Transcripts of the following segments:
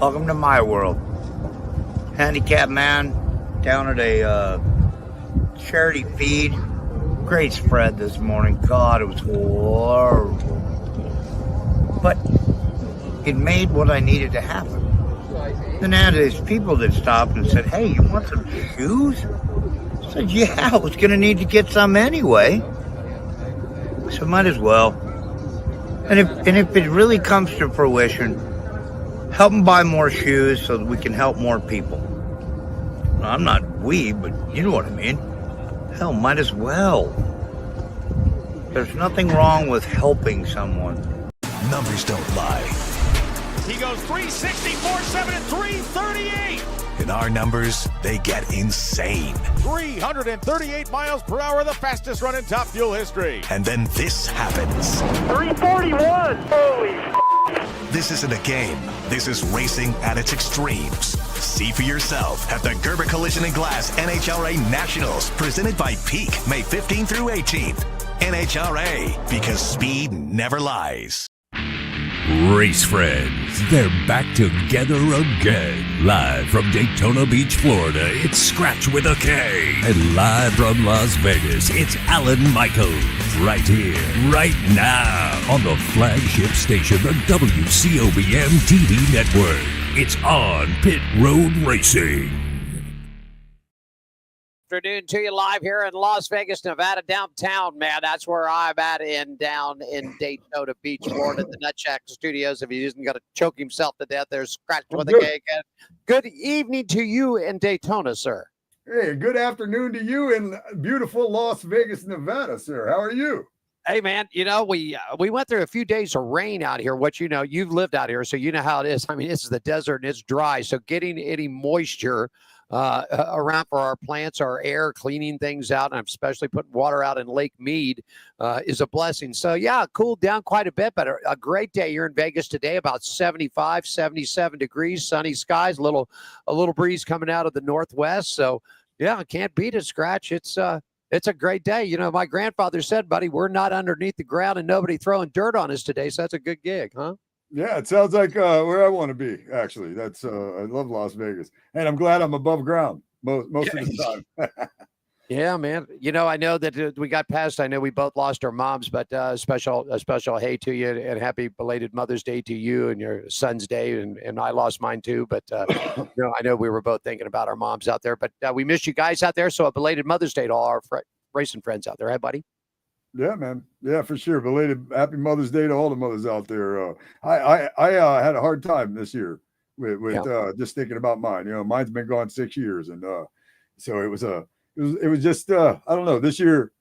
Welcome to my world. Handicapped man down at a charity feed. Great spread this morning. God, it was horrible. But it made what I needed to happen. Then I had these people that stopped and said, "Hey, you want some shoes?" I said, "Yeah, I was going to need to get some anyway. So might as well." And if it really comes to fruition, help them buy more shoes so that we can help more people. Well, I'm not but you know what I mean. Hell, might as well. There's nothing wrong with helping someone. Numbers don't lie. He goes 360, 4.7, and 338. In our numbers, they get insane. 338 miles per hour, the fastest run in Top Fuel history. And then this happens. 341. Holy This isn't a game. This is racing at its extremes. See for yourself at the Gerber Collision and Glass NHRA Nationals, presented by Peak, May 15th through 18th. NHRA, because speed never lies. Race friends, they're back together again. Live from Daytona Beach, Florida, it's Skratch with a K. And live from Las Vegas, it's Alan Michaels. Right here, right now, on the flagship station, the WCOBM TV network. It's on Pit Road Racing. Afternoon to you live here in Las Vegas, Nevada, downtown, man. That's where I'm at down in Daytona Beach, Florida, the Nut Shack Studios. If he isn't going to choke himself to death, there's Skratch with a K again. Good evening to you in Daytona, sir. Hey, good afternoon to you in beautiful Las Vegas, Nevada, sir. How are you? Hey, man, you know, we went through a few days of rain out here, which, you know, you've lived out here, so you know how it is. I mean, this is the desert and it's dry, so getting any moisture around for our plants, our air, cleaning things out, and especially putting water out in Lake Mead is a blessing. So, yeah, cooled down quite a bit, but a great day here in Vegas today, about 75, 77 degrees, sunny skies, a little breeze coming out of the northwest. So, yeah, I can't beat it, Skratch. It's a great day. You know, my grandfather said, buddy, we're not underneath the ground and nobody throwing dirt on us today, so that's a good gig, huh? Yeah, it sounds like where I want to be, actually. That's I love Las Vegas. And I'm glad I'm above ground most of the time. Yeah, man. You know, I know that we got past. I know we both lost our moms, but a special hey to you and happy belated Mother's Day to you and your son's day. And I lost mine too. But, you know, I know we were both thinking about our moms out there. But we miss you guys out there. So a belated Mother's Day to all our racing friends out there. Hey, buddy. Yeah, man. Yeah, for sure. Belated happy Mother's Day to all the mothers out there. I had a hard time this year with just thinking about mine. You know, mine's been gone 6 years, and so it was just I don't know. This year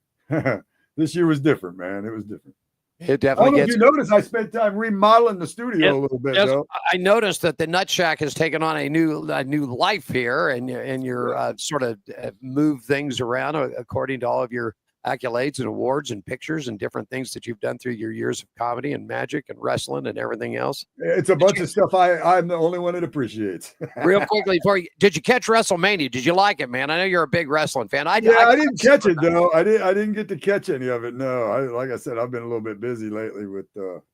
was different, man. It was different. It definitely. I don't know if you noticed, I spent time remodeling the studio a little bit. Yes, though. I noticed that the Nut Shack has taken on a new life here, and you're sort of move things around according to all of your accolades and awards and pictures and different things that you've done through your years of comedy and magic and wrestling and everything else. It's a bunch of stuff I'm the only one that appreciates. Real quickly, did you catch WrestleMania? Did you like it, man? I know you're a big wrestling fan. I didn't catch it though. I didn't get to catch any of it. No, like I said, I've been a little bit busy lately with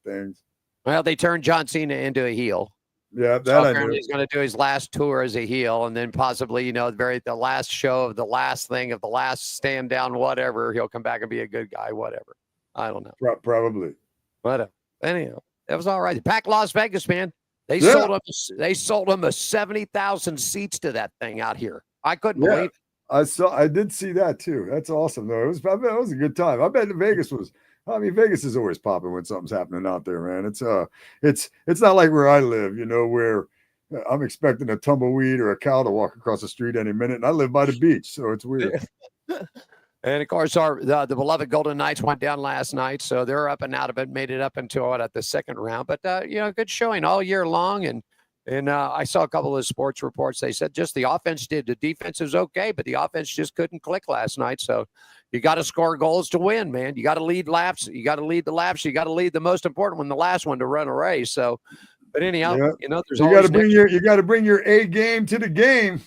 things. Well, they turned John Cena into a heel. Yeah, that so I knew. He's going to do his last tour as a heel, and then possibly, you know, the last show of the last thing of the last stand down, whatever. He'll come back and be a good guy, whatever. I don't know. Probably. Whatever. Anyhow, that was all right. Packed Las Vegas, man. They sold him a 70,000 seats to that thing out here. I couldn't believe it. I did see that too. That's awesome though. It was a good time. I bet Vegas is always popping when something's happening out there, man. It's not like where I live, you know, where I'm expecting a tumbleweed or a cow to walk across the street any minute, and I live by the beach, so it's weird. And of course, the beloved Golden Knights went down last night, so they're up and out of it. Made it up until at the second round, but you know, good showing all year long. And I saw a couple of sports reports. They said just the offense did. The defense is okay, but the offense just couldn't click last night. So you got to score goals to win, man. You got to lead laps. You got to lead the laps. You got to lead the most important one, the last one, to run a race. So, but anyhow, you know, there's you got to bring your A game to the game.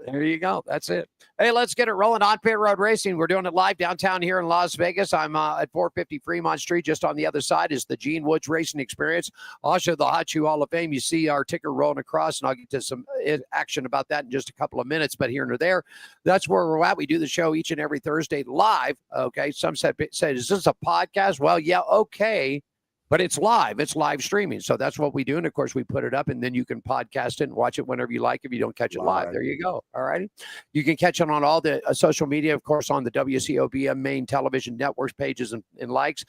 There you go. That's it. Hey, let's get it rolling on Pit Road Racing. We're doing it live downtown here in Las Vegas. I'm at 450 Fremont Street. Just on the other side is the Gene Woods Racing Experience. Also, the Hot Shoe Hall of Fame. You see our ticker rolling across, and I'll get to some action about that in just a couple of minutes. But here and there, that's where we're at. We do the show each and every Thursday live. Okay. Some said, is this a podcast? Well, yeah, okay. But it's live. It's live streaming. So that's what we do. And, of course, we put it up, and then you can podcast it and watch it whenever you like if you don't catch it live. There you go. All righty. You can catch it on all the social media, of course, on the WCOBM main television networks pages and likes.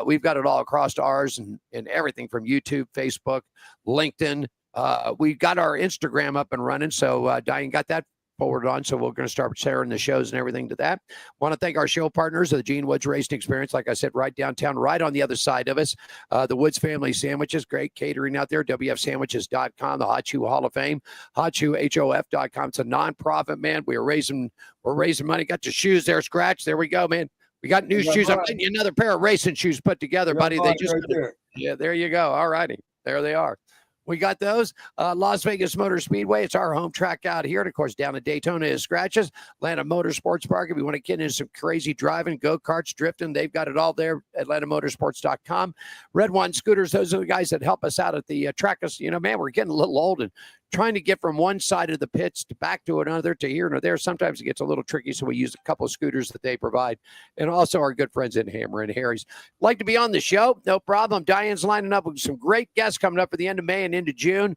We've got it all across ours and everything from YouTube, Facebook, LinkedIn. We've got our Instagram up and running. So Diane got that forward on, so we're going to start sharing the shows and everything to that. Want to thank our show partners, the Gene Woods Racing Experience, like I said, right downtown, right on the other side of us. The Woods Family Sandwiches, great catering out there, WFSandwiches.com, the Hot Shoe Hall of Fame, hotshoehof.com. It's a nonprofit, man. We're raising money. Got your shoes there, Skratch. There we go, man. We got new shoes. I'm getting you another pair of racing shoes put together, buddy. They just yeah, there you go. All righty. There they are. We got those. Las Vegas Motor Speedway. It's our home track out here. And, of course, down in Daytona is Skratch's. Atlanta Motorsports Park. If you want to get into some crazy driving, go-karts, drifting, they've got it all there. AtlantaMotorsports.com. Red One Scooters. Those are the guys that help us out at the track. Man, we're getting a little old and trying to get from one side of the pits to back to another to here and there. Sometimes it gets a little tricky, so we use a couple of scooters that they provide. And also our good friends in Hammer and Harry's. Like to be on the show? No problem. Diane's lining up with some great guests coming up for the end of May and into June.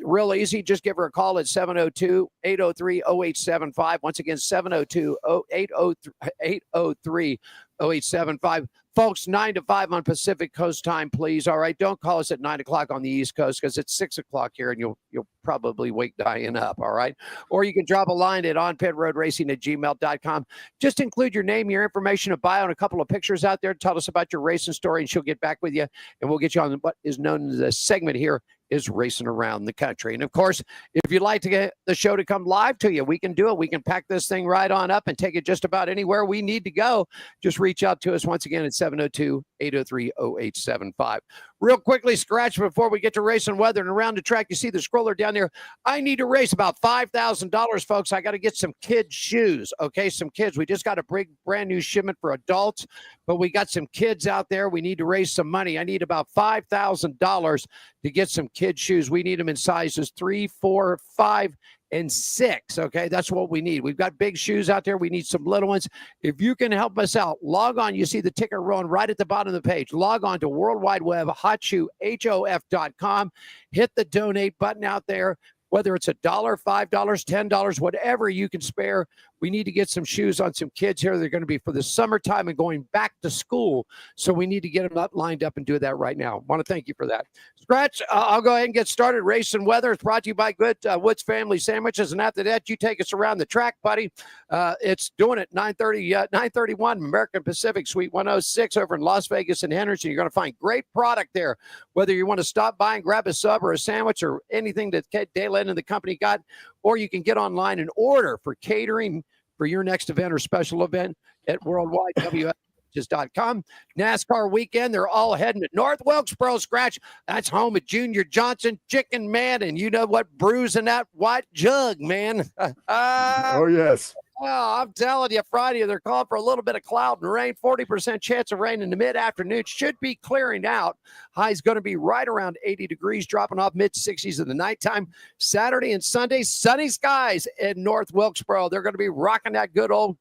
Real easy. Just give her a call at 702-803-0875. Once again, 702-803-0875. Folks, 9 to 5 on Pacific Coast time, please. All right, don't call us at 9 o'clock on the East Coast because it's 6 o'clock here, and you'll probably wake Diane up. All right, or you can drop a line at onpitroadracing@gmail.com. Just include your name, your information, a bio, and a couple of pictures out there. Tell us about your racing story, and she'll get back with you, and we'll get you on what is known as a segment here is Racing Around the Country. And, of course, if you'd like to get the show to come live to you, we can do it. We can pack this thing right on up and take it just about anywhere we need to go. Just reach out to us once again at 702-803-0875. Real quickly, Skratch, before we get to racing weather and around the track, you see the scroller down there. I need to race about $5,000, folks. I got to get some kids' shoes, okay? Some kids. We just got a brand new shipment for adults, but we got some kids out there. We need to raise some money. I need about $5,000 to get some kids' shoes. We need them in sizes 3, 4, 5, and 6. Okay, that's what we need. We've got big shoes out there. We need some little ones. If you can help us out, log on. You see the ticker rolling right at the bottom of the page. Log on to World Wide Web, hotshoehof.com. Hit the donate button out there. Whether it's $1, $5, $10, whatever you can spare, we need to get some shoes on some kids here. They're going to be for the summertime and going back to school. So we need to get them lined up and do that right now. Want to thank you for that. Skratch, I'll go ahead and get started. Racing weather is brought to you by Good Woods Family Sandwiches. And after that, you take us around the track, buddy. It's doing it 931 American Pacific Suite 106 over in Las Vegas and Henderson. You're going to find great product there. Whether you want to stop by and grab a sub or a sandwich or anything that Dayland and the company got, or you can get online and order for catering for your next event or special event at worldwidewf.com. NASCAR weekend, they're all heading to North Wilkesboro, Skratch. That's home of Junior Johnson, Chicken Man, and you know what brews in that white jug, man. Oh, yes. Oh, I'm telling you, Friday, they're calling for a little bit of cloud and rain, 40% chance of rain in the mid-afternoon. Should be clearing out. High's going to be right around 80 degrees, dropping off mid-60s in the nighttime. Saturday and Sunday, sunny skies in North Wilkesboro. They're going to be rocking that good old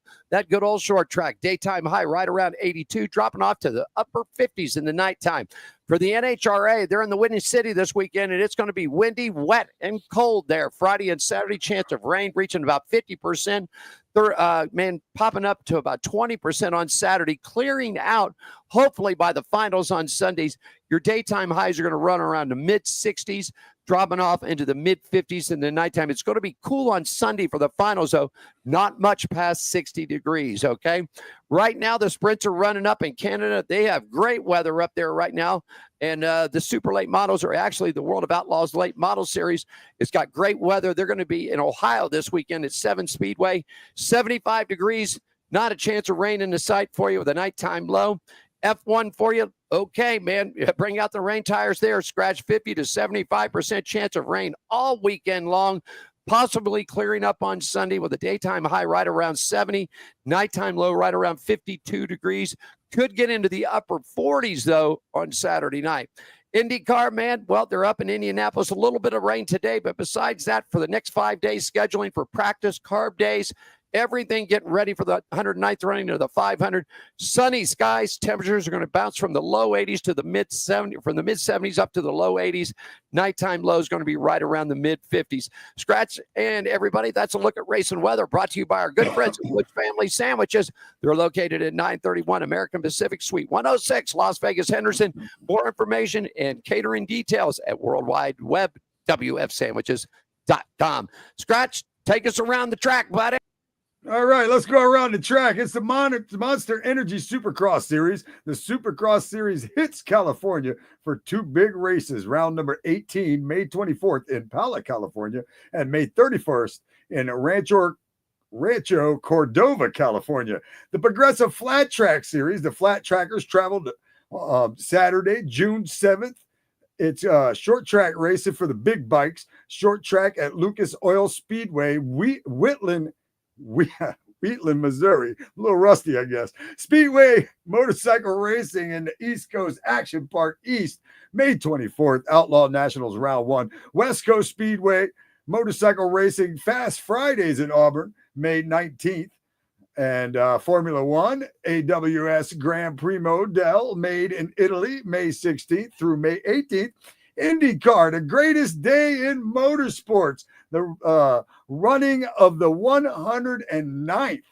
short track. Daytime high right around 82, dropping off to the upper 50s in the nighttime. For the NHRA, they're in the Windy City this weekend, and it's going to be windy, wet, and cold there. Friday and Saturday, chance of rain reaching about 50%. Popping up to about 20% on Saturday, clearing out hopefully by the finals on Sundays. Your daytime highs are going to run around the mid-60s, dropping off into the mid-50s in the nighttime. It's going to be cool on Sunday for the finals, though, not much past 60 degrees, okay? Right now, the sprints are running up in Canada. They have great weather up there right now, and the super late models are actually the World of Outlaws late model series. It's got great weather. They're going to be in Ohio this weekend at 7 Speedway, 75 degrees, not a chance of rain in the sight for you with a nighttime low. F1 for you. Okay, man, bring out the rain tires there. Skratch 50 to 75% chance of rain all weekend long. possibly clearing up on Sunday with a daytime high right around 70, nighttime low right around 52 degrees. Could get into the upper 40s, though, on Saturday night. IndyCar, man, well, they're up in Indianapolis. A little bit of rain today, but besides that, for the next 5 days, scheduling for practice, carb days, everything getting ready for the 109th running of the 500. Sunny skies. Temperatures are going to bounce from the low 80s to the mid 70s, from the mid 70s up to the low 80s. Nighttime low is going to be right around the mid 50s. Skratch and everybody, that's a look at race and weather brought to you by our good friends at Woods Family Sandwiches. They're located at 931 American Pacific Suite 106, Las Vegas, Henderson. More information and catering details at Worldwide Web, WFSandwiches.com. Skratch, take us around the track, buddy. All right, let's go around the track. It's the Monster Energy Supercross Series. The Supercross Series hits California for 2 big races. Round number 18, May 24th in Pala, California, and May 31st in Rancho Cordova, California. The Progressive Flat Track Series, the Flat Trackers traveled Saturday, June 7th. It's short track racing for the big bikes. Short track at Lucas Oil Speedway, Wheatland, Missouri. A little rusty, I guess. Speedway motorcycle racing in the East Coast Action Park East, May 24th. Outlaw Nationals Round 1. West Coast Speedway motorcycle racing Fast Fridays in Auburn, May 19th. And Formula One, AWS Grand Primo del, made in Italy, May 16th through May 18th. IndyCar, the greatest day in motorsports, the running of the 109th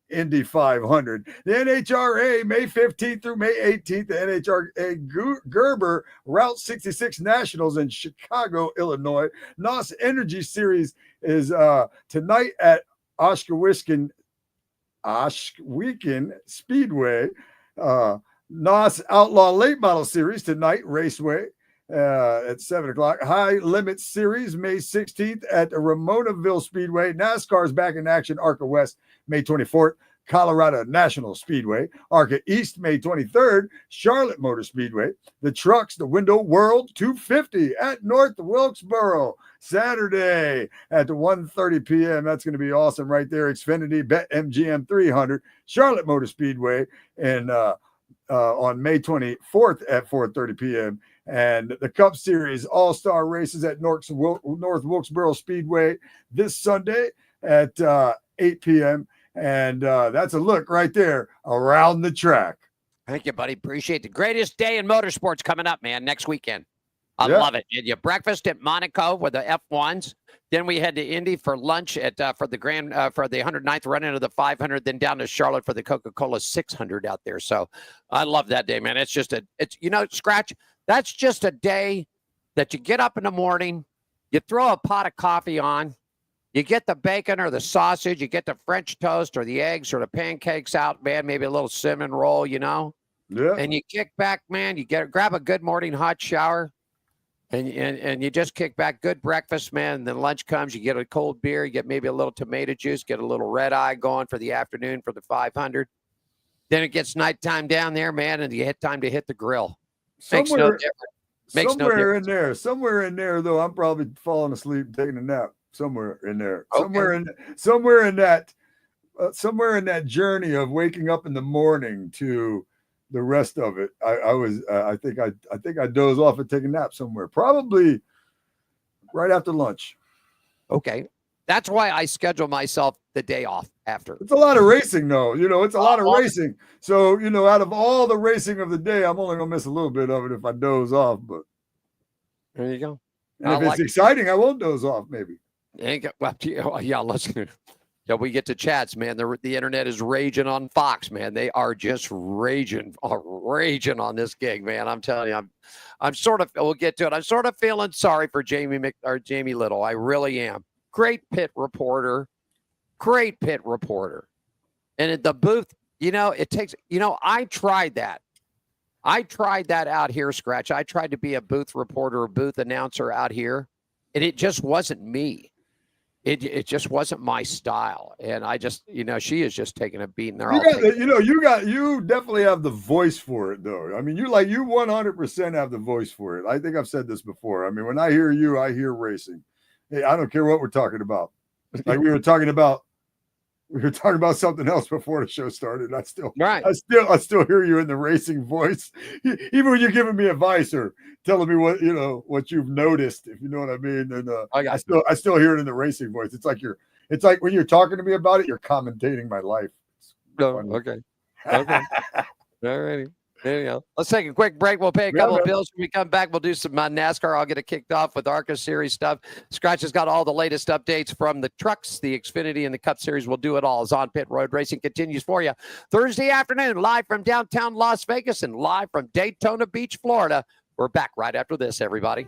Indy 500. The NHRA, May 15th through May 18th, the NHRA Gerber Route 66 Nationals in Chicago, Illinois. NOS Energy Series is tonight at Oshkoshkin Speedway. NOS Outlaw Late Model Series tonight, Raceway. At 7 o'clock. High Limit Series, May 16th at the Ramonaville Speedway. NASCAR's back in action, ARCA West, May 24th. Colorado National Speedway. ARCA East, May 23rd. Charlotte Motor Speedway. The Trucks, the Window World 250 at North Wilkesboro. Saturday at 1:30 p.m. That's going to be awesome right there. Xfinity Bet MGM 300. Charlotte Motor Speedway and on May 24th at 4:30 p.m. And the Cup Series All-Star races at North Wilkesboro Speedway this Sunday at 8 p.m. And that's a look right there around the track. Thank you, buddy. Appreciate the greatest day in motorsports coming up, man, next weekend. I love it. You breakfast at Monaco with the F1s. Then we head to Indy for lunch at for the 109th run-in of the 500. Then down to Charlotte for the Coca-Cola 600 out there. So I love that day, man. It's Skratch. That's just a day that you get up in the morning, you throw a pot of coffee on, you get the bacon or the sausage, you get the French toast or the eggs or the pancakes out, man, maybe a little cinnamon roll, Yeah. And you kick back, man. You grab a good morning hot shower, and you just kick back. Good breakfast, man. And then lunch comes, you get a cold beer, you get maybe a little tomato juice, get a little red eye going for the afternoon for the 500. Then it gets nighttime down there, man, and you hit time to hit the grill. Somewhere in there, though, I'm probably falling asleep, taking a nap. Somewhere in there, okay. somewhere in that journey of waking up in the morning to the rest of it. I think I dozed off and take a nap somewhere, probably right after lunch. Okay. That's why I schedule myself the day off after. It's a lot of racing, though. It's a lot of racing. So, out of all the racing of the day, I'm only going to miss a little bit of it if I doze off. But there you go. And if it's exciting, I won't doze off, maybe. We get to chats, man. The internet is raging on Fox, man. They are just raging on this gig, man. I'm telling you, we'll get to it. I'm sort of feeling sorry for Jamie Little. I really am. Great pit reporter. And at the booth, it takes, I tried that. Out here, Skratch. I tried to be a booth reporter, a booth announcer out here, and it just wasn't me. It just wasn't my style. And I just, she is just taking a beating there. You definitely have the voice for it, though. I mean, you 100% have the voice for it. I think I've said this before. I mean, when I hear you, I hear racing. Hey, I don't care what we're talking about. Like we were talking about something else before the show started. I still hear you in the racing voice, even when you're giving me advice or telling me what you've noticed, if you know what I mean. And I still hear it in the racing voice. It's like when you're talking to me about it, you're commentating my life. Okay. All righty. There you go. Let's take a quick break. We'll pay a couple of bills. When we come back, we'll do some NASCAR. I'll get it kicked off with ARCA Series stuff. Skratch has got all the latest updates from the trucks, the Xfinity, and the Cup Series. We'll do it all as On Pit Road Racing continues for you Thursday afternoon, live from downtown Las Vegas and live from Daytona Beach, Florida. We're back right after this, everybody.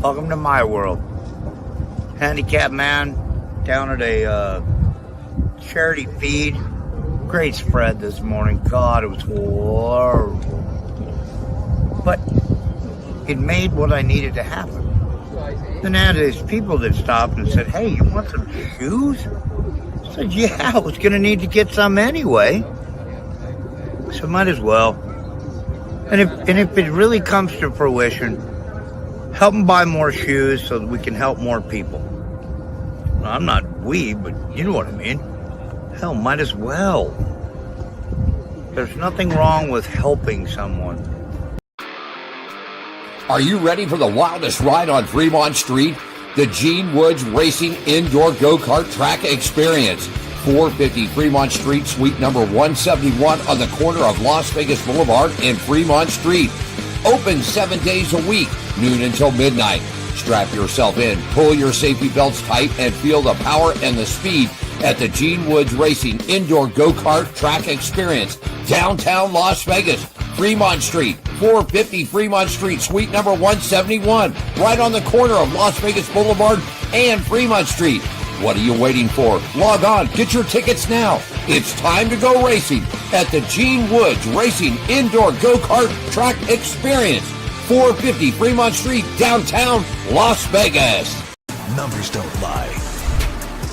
Welcome to my world. Handicapped man down at a charity feed. Great spread this morning. God, it was horrible. But it made what I needed to happen. Then I had these people that stopped and said, "Hey, you want some shoes?" I said, "Yeah, I was going to need to get some anyway. So might as well." And if it really comes to fruition, help them buy more shoes so that we can help more people. I'm not but you know what I mean. Hell, might as well. There's nothing wrong with helping someone. Are you ready for the wildest ride on Fremont Street? The Gene Woods Racing Indoor Go-Kart Track Experience. 450 Fremont Street, suite number 171 on the corner of Las Vegas Boulevard and Fremont Street. Open 7 days a week, noon until midnight. Strap yourself in, pull your safety belts tight, and feel the power and the speed at the Gene Woods Racing Indoor Go-Kart Track Experience, downtown Las Vegas, Fremont Street, 450 Fremont Street, suite number 171, right on the corner of Las Vegas Boulevard and Fremont Street. What are you waiting for? Log on, get your tickets now. It's time to go racing at the Gene Woods Racing Indoor Go-Kart Track Experience, 450 Fremont Street, downtown Las Vegas. Numbers don't lie.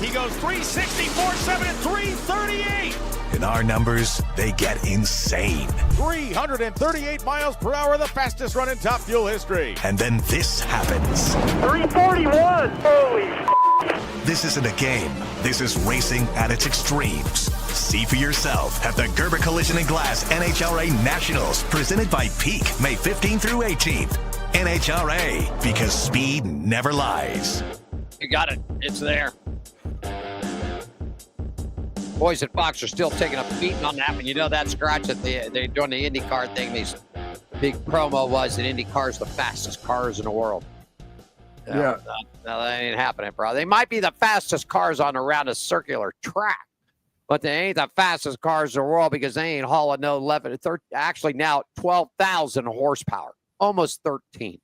He goes 360, 4.7, and 338. In our numbers, they get insane. 338 miles per hour, the fastest run in Top Fuel history. And then this happens. 341. Holy This isn't a game. This is racing at its extremes. See for yourself at the Gerber Collision and Glass NHRA Nationals, presented by Peak, May 15th through 18th. NHRA, because speed never lies. You got it. It's there. Boys at Fox are still taking a beating on that one. You know that Skratch that they're doing the IndyCar thing. These big promo was that IndyCar's the fastest cars in the world. Yeah. No, that ain't happening, bro. They might be the fastest cars on around a circular track, but they ain't the fastest cars in the world because they ain't hauling no 11, 13, actually now 12,000 horsepower, almost 13.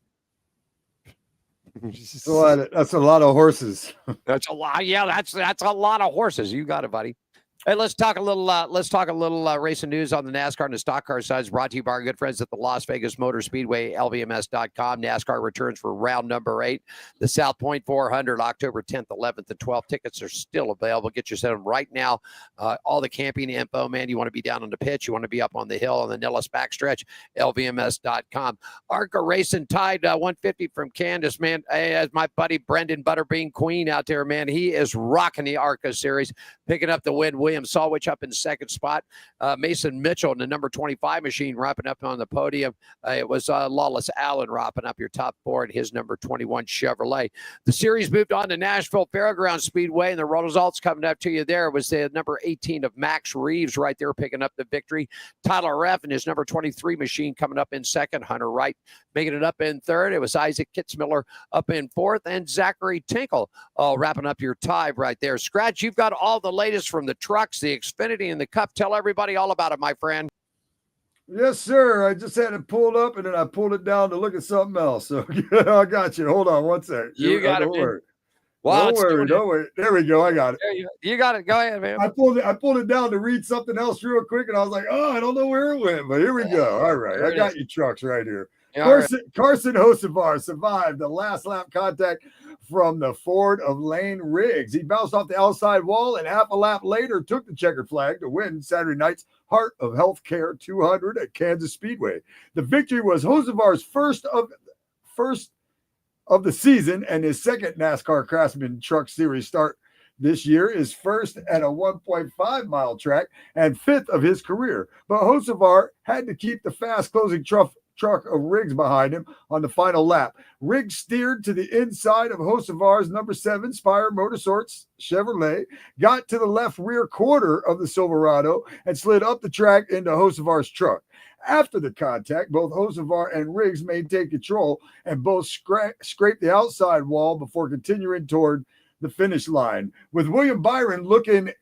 That's a lot of horses. That's a lot. Yeah, that's a lot of horses. You got it, buddy. Hey, let's talk a little racing news on the NASCAR and the stock car sides. Brought to you by our good friends at the Las Vegas Motor Speedway, LVMS.com. NASCAR returns for round number 8, the South Point 400, October 10th, 11th, and 12th. Tickets are still available. Get yourself right now. All the camping info, man. You want to be down on the pitch. You want to be up on the hill on the Nellis backstretch, LVMS.com. ARCA Racing tied 150 from Candace, man. Hey, as my buddy Brendan Butterbean Queen out there, man. He is rocking the ARCA series, picking up the win. William Sawwich up in second spot. Mason Mitchell in the number 25 machine wrapping up on the podium. It was Lawless Allen wrapping up your top 4 in his number 21 Chevrolet. The series moved on to Nashville Fairgrounds Speedway, and the results coming up to you there was the number 18 of Max Reeves right there picking up the victory. Tyler Reff and his number 23 machine coming up in second. Hunter Wright making it up in third. It was Isaac Kitzmiller up in fourth, and Zachary Tinkle wrapping up your tie right there. Skratch, you've got all the latest from the trucks, the Xfinity, and the Cup. Tell everybody all about it, my friend. Yes, sir. I just had it pulled up and then I pulled it down to look at something else. So I got you. Hold on one sec. You got it. Wow, Don't worry, don't worry. There we go. I got it. You got it. Go ahead, man. I pulled it down to read something else real quick, and I was like, oh, I don't know where it went, but here we go. All right, I got you trucks right here. Yeah, Carson Hocevar survived the last lap contact from the Ford of Lane Riggs. He bounced off the outside wall and half a lap later took the checkered flag to win Saturday night's Heart of Healthcare 200 at Kansas Speedway. The victory was Hocevar's first of the season and his second NASCAR Craftsman Truck Series start this year, is first at a 1.5 mile track and fifth of his career. But Hocevar had to keep the fast closing truck of Riggs behind him on the final lap. Riggs steered to the inside of Hocevar's number 7 Spire Motorsports Chevrolet, got to the left rear quarter of the Silverado, and slid up the track into Hocevar's truck. After the contact, both Hocevar and Riggs maintained control and both scraped the outside wall before continuing toward the finish line. With William Byron looking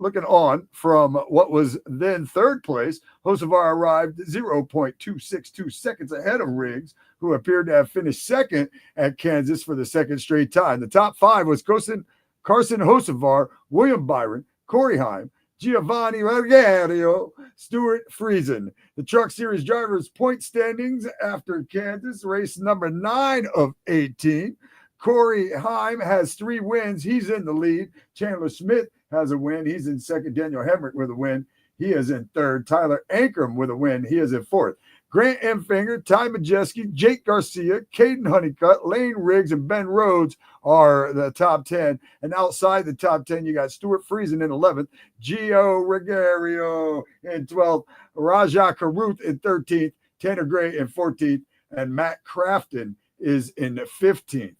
on from what was then third place, Hocevar arrived 0.262 seconds ahead of Riggs, who appeared to have finished second at Kansas for the second straight time. The top 5 was Carson Hocevar, William Byron, Corey Heim, Giovanni Ruggiero, Stuart Friesen. The Truck Series drivers' point standings after Kansas, race number 9 of 18. Corey Heim has 3 wins. He's in the lead. Chandler Smith has a win. He's in second. Daniel Hemrick with a win. He is in third. Tyler Ankrum with a win. He is in fourth. Grant Empfinger, Ty Majeski, Jake Garcia, Caden Honeycutt, Lane Riggs, and Ben Rhodes are the top 10. And outside the top 10, you got Stuart Friesen in 11th, Gio Regario in 12th, Raja Karuth in 13th, Tanner Gray in 14th, and Matt Crafton is in 15th.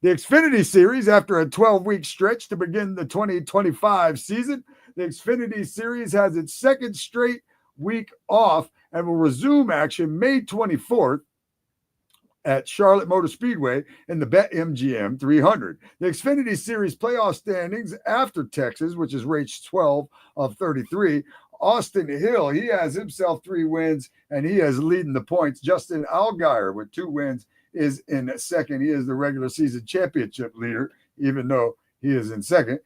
The Xfinity Series, after a 12-week stretch to begin the 2025 season, the Xfinity Series has its second straight week off and will resume action May 24th at Charlotte Motor Speedway in the BetMGM 300. The Xfinity Series playoff standings after Texas, which is race 12 of 33, Austin Hill, he has himself 3 wins, and he is leading the points. Justin Allgaier with 2 wins is in second. He is the regular season championship leader, even though he is in second.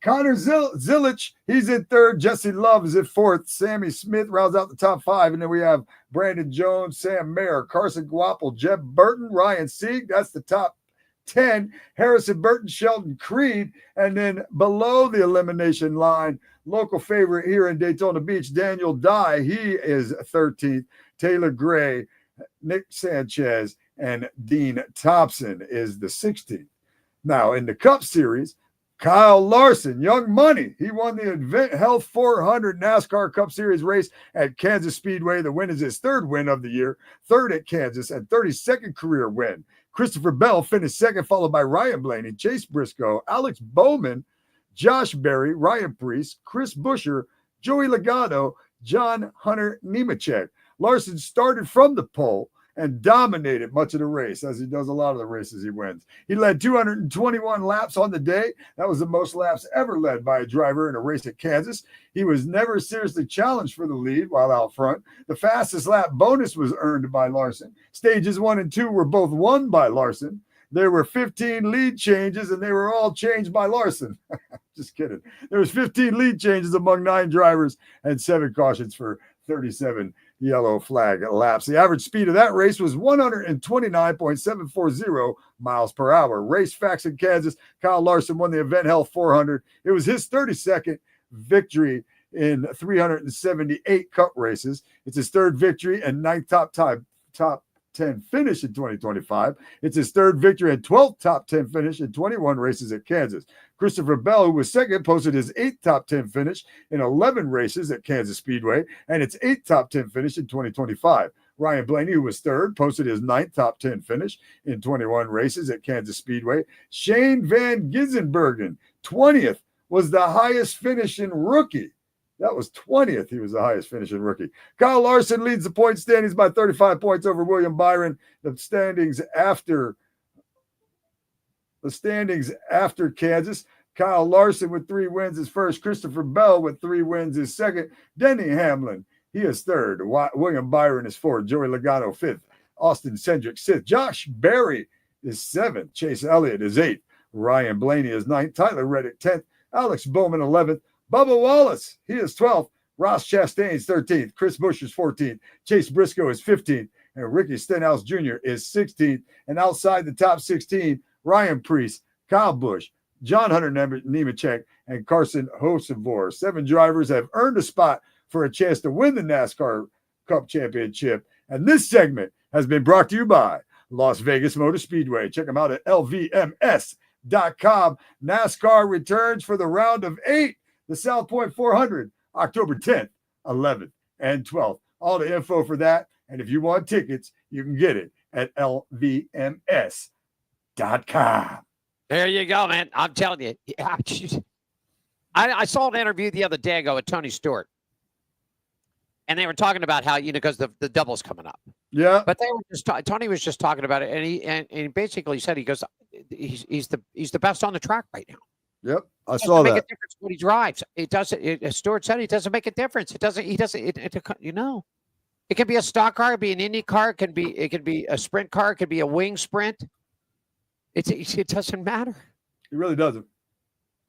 Connor Zilich, he's in third. Jesse Love is in fourth. Sammy Smith rounds out the top 5. And then we have Brandon Jones, Sam Mayer, Carson Guapel, Jeb Burton, Ryan Sieg. That's the top 10. Harrison Burton, Sheldon Creed. And then below the elimination line, local favorite here in Daytona Beach, Daniel Dye. He is 13th. Taylor Gray, Nick Sanchez, and Dean Thompson is the 16th. Now, in the Cup Series, Kyle Larson, Young Money, he won the Event Health 400 NASCAR Cup Series race at Kansas Speedway. The win is his 3rd win of the year, 3rd at Kansas, and 32nd career win. Christopher Bell finished 2nd, followed by Ryan Blaney, Chase Briscoe, Alex Bowman, Josh Berry, Ryan Priest, Chris Buescher, Joey Logano, John Hunter Nemechek. Larson started from the pole and dominated much of the race, as he does a lot of the races he wins. He led 221 laps on the day. That was the most laps ever led by a driver in a race at Kansas. He was never seriously challenged for the lead while out front. The fastest lap bonus was earned by Larson. Stages 1 and 2 were both won by Larson. There were 15 lead changes, and they were all changed by Larson. Just kidding. There was 15 lead changes among 9 drivers and 7 cautions for 37 yellow flag laps. The average speed of that race was 129.740 miles per hour. Race facts in Kansas, Kyle Larson won the Event Health 400. It was his 32nd victory in 378 Cup races. It's his 3rd victory and 9th top 10 finish in 2025. It's his 3rd victory and 12th top 10 finish in 21 races at Kansas. Christopher Bell, who was 2nd, posted his 8th top 10 finish in 11 races at Kansas Speedway and its 8th top 10 finish in 2025. Ryan Blaney, who was 3rd, posted his 9th top 10 finish in 21 races at Kansas Speedway. Shane Van Gissenbergen, 20th, was the highest finishing rookie. That was 20th. He was the highest finishing rookie. Kyle Larson leads the point standings by 35 points over William Byron. The standings after Kansas, Kyle Larson with 3 wins is first. Christopher Bell with 3 wins is second. Denny Hamlin, he is 3rd. William Byron is 4th. Joey Logano 5th. Austin Cindric 6th. Josh Berry is 7th. Chase Elliott is 8th. Ryan Blaney is 9th. Tyler Reddick 10th. Alex Bowman 11th. Bubba Wallace, he is 12th. Ross Chastain is 13th. Chris Bush is 14th. Chase Briscoe is 15th. And Ricky Stenhouse Jr. is 16th. And outside the top 16, Ryan Preece, Kyle Busch, John Hunter Nemechek, and Carson Hocevour. 7 drivers have earned a spot for a chance to win the NASCAR Cup Championship. And this segment has been brought to you by Las Vegas Motor Speedway. Check them out at lvms.com. NASCAR returns for the round of 8, the South Point 400, October 10th, 11th, and 12th. All the info for that. And if you want tickets, you can get it at lvms.com. There you go, man. I'm telling you. I saw an interview the other day ago with Tony Stewart. And they were talking about how, because the double's coming up. Yeah. But they were just Tony was just talking about it, and he basically said, he goes, he's the best on the track right now. Yep, I saw that. Make a difference what he drives. It doesn't. As Stewart said, it doesn't make a difference. It doesn't. He doesn't. It could be a stock car, it could be an Indy car, it could be a sprint car, it could be a wing sprint. It doesn't matter. It really doesn't.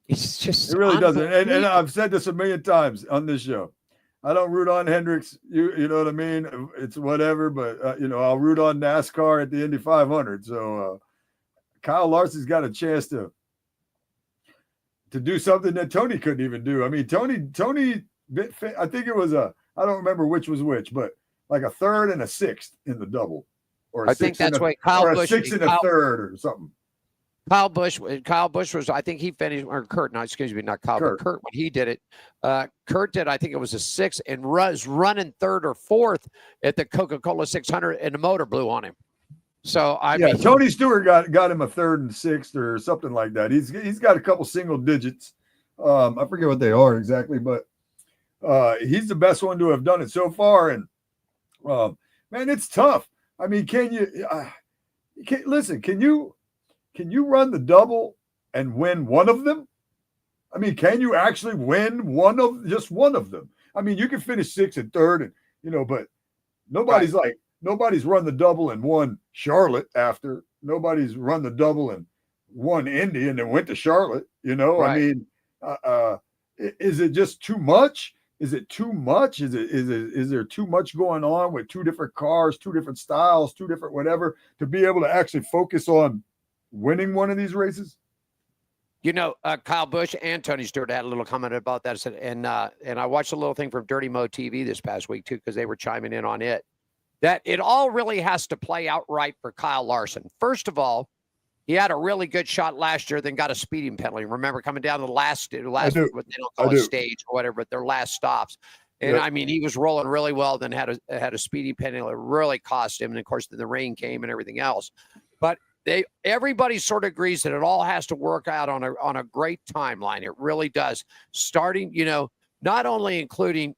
It's just. It really doesn't. And I've said this a million times on this show. I don't root on Hendricks. You know what I mean? It's whatever, but I'll root on NASCAR at the Indy 500. So Kyle Larson's got a chance to do something that Tony couldn't even do. I mean, Tony, I think it was I don't remember which was which, but like a 3rd and a 6th in the double, or I think that's why Kyle Busch, a 6th and a 3rd or something. Kyle Busch was, I think he finished, or Kurt, no, excuse me, not Kyle, but Kurt, when he did it, Kurt did, I think it was a 6th, and was running 3rd or 4th at the Coca-Cola 600, and the motor blew on him. So I mean, Tony Stewart got him a 3rd and 6th or something like that. He's got a couple single digits. I forget what they are exactly, but he's the best one to have done it so far. And man, it's tough. I mean, can you run the double and win one of them? I mean, can you actually win just one of them? I mean, you can finish 6th and 3rd, and but nobody's nobody's run the double and won Charlotte after. Nobody's run the double and won Indy and then went to Charlotte. Right. I mean, is it just too much? Is it too much? Is there too much going on with 2 different cars, 2 different styles, 2 different whatever, to be able to actually focus on winning one of these races? Kyle Busch and Tony Stewart had a little comment about that. I said, and I watched a little thing from Dirty Mo TV this past week too, because they were chiming in on it, that it all really has to play out right for Kyle Larson. First of all, he had a really good shot last year, then got a speeding penalty. Remember, coming down the last what they don't call a stage or whatever, but their last stops. And I mean, he was rolling really well, then had a speeding penalty. It really cost him. And of course, then the rain came and everything else. But everybody sort of agrees that it all has to work out on a great timeline. It really does. Starting, not only including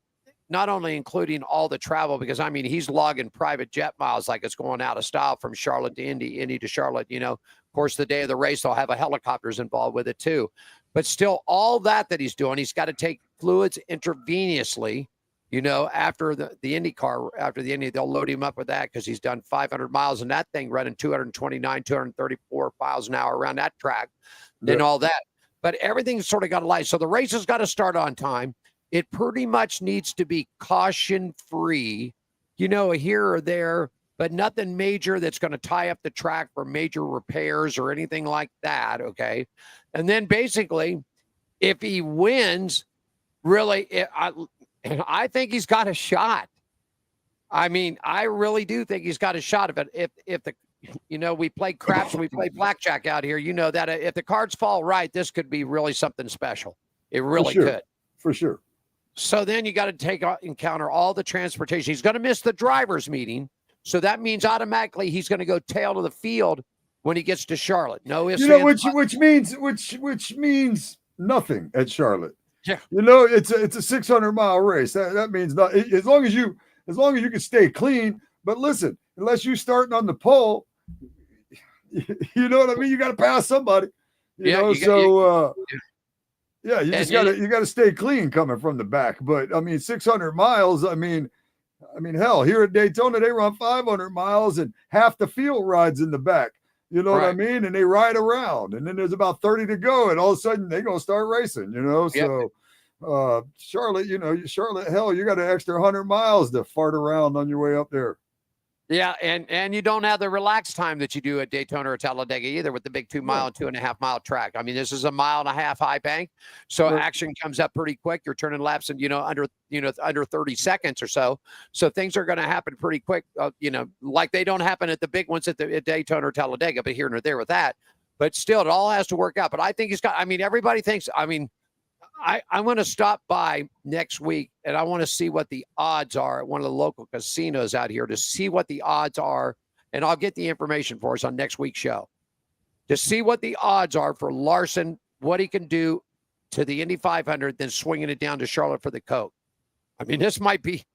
all the travel, because I mean, he's logging private jet miles like it's going out of style from Charlotte to Indy to Charlotte. Of course, the day of the race, they'll have helicopters involved with it too. But still, all that he's doing, he's got to take fluids intravenously. After the Indy car, after the Indy, they'll load him up with that because he's done 500 miles in that thing, running 229, 234 miles an hour around that track and all that. But everything's sort of got a light. So the race has got to start on time. It pretty much needs to be caution-free, here or there, but nothing major that's going to tie up the track for major repairs or anything like that, okay? And then basically, if he wins, really, I think he's got a shot. I mean, I really do think he's got a shot of it. If we play craps and we play blackjack out here, that if the cards fall right, this could be really something special. It really could. For sure. So then you got to encounter all the transportation. He's going to miss the driver's meeting. So that means automatically he's going to go tail to the field when he gets to Charlotte. No ifs, which means nothing at Charlotte. Yeah. It's a 600-mile race. That means not, as long as you can stay clean. But listen, unless you're starting on the pole, you know what I mean? You got to pass somebody. You just got to stay clean coming from the back. But I mean, 600 miles. I mean, hell, here at Daytona they run 500 miles and half the field rides in the back. You know what I mean? And they ride around, and then there's about 30 to go, and all of a sudden they're gonna start racing. So Charlotte, Charlotte, hell, you got an extra 100 miles to fart around on your way up there. Yeah, and you don't have the relaxed time that you do at Daytona or Talladega either with the big 2 mile and 2.5 mile track. I mean, this is a 1.5 mile high bank, so action comes up pretty quick. You're turning laps in under 30 seconds or so. So things are going to happen pretty quick. Like they don't happen at the big ones at Daytona or Talladega, but here and there with that. But still, it all has to work out. But I think everybody thinks. I want to stop by next week and I want to see what the odds are at one of the local casinos out here to see what the odds are. And I'll get the information for us on next week's show to see what the odds are for Larson, what he can do to the Indy 500, then swinging it down to Charlotte for the Coke. I mean, this might be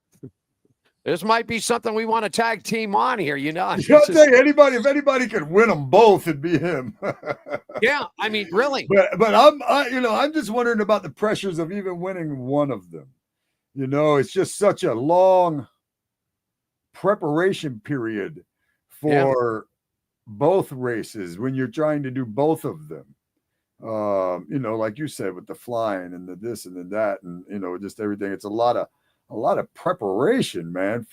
something we want to tag team on here. I'll tell you, if anybody could win them both, it'd be him. Yeah, I mean, really. But I'm just wondering about the pressures of even winning one of them. It's just such a long preparation period for both races when you're trying to do both of them. Like you said, with the flying and the this and the that, and just everything. It's a lot of preparation, man,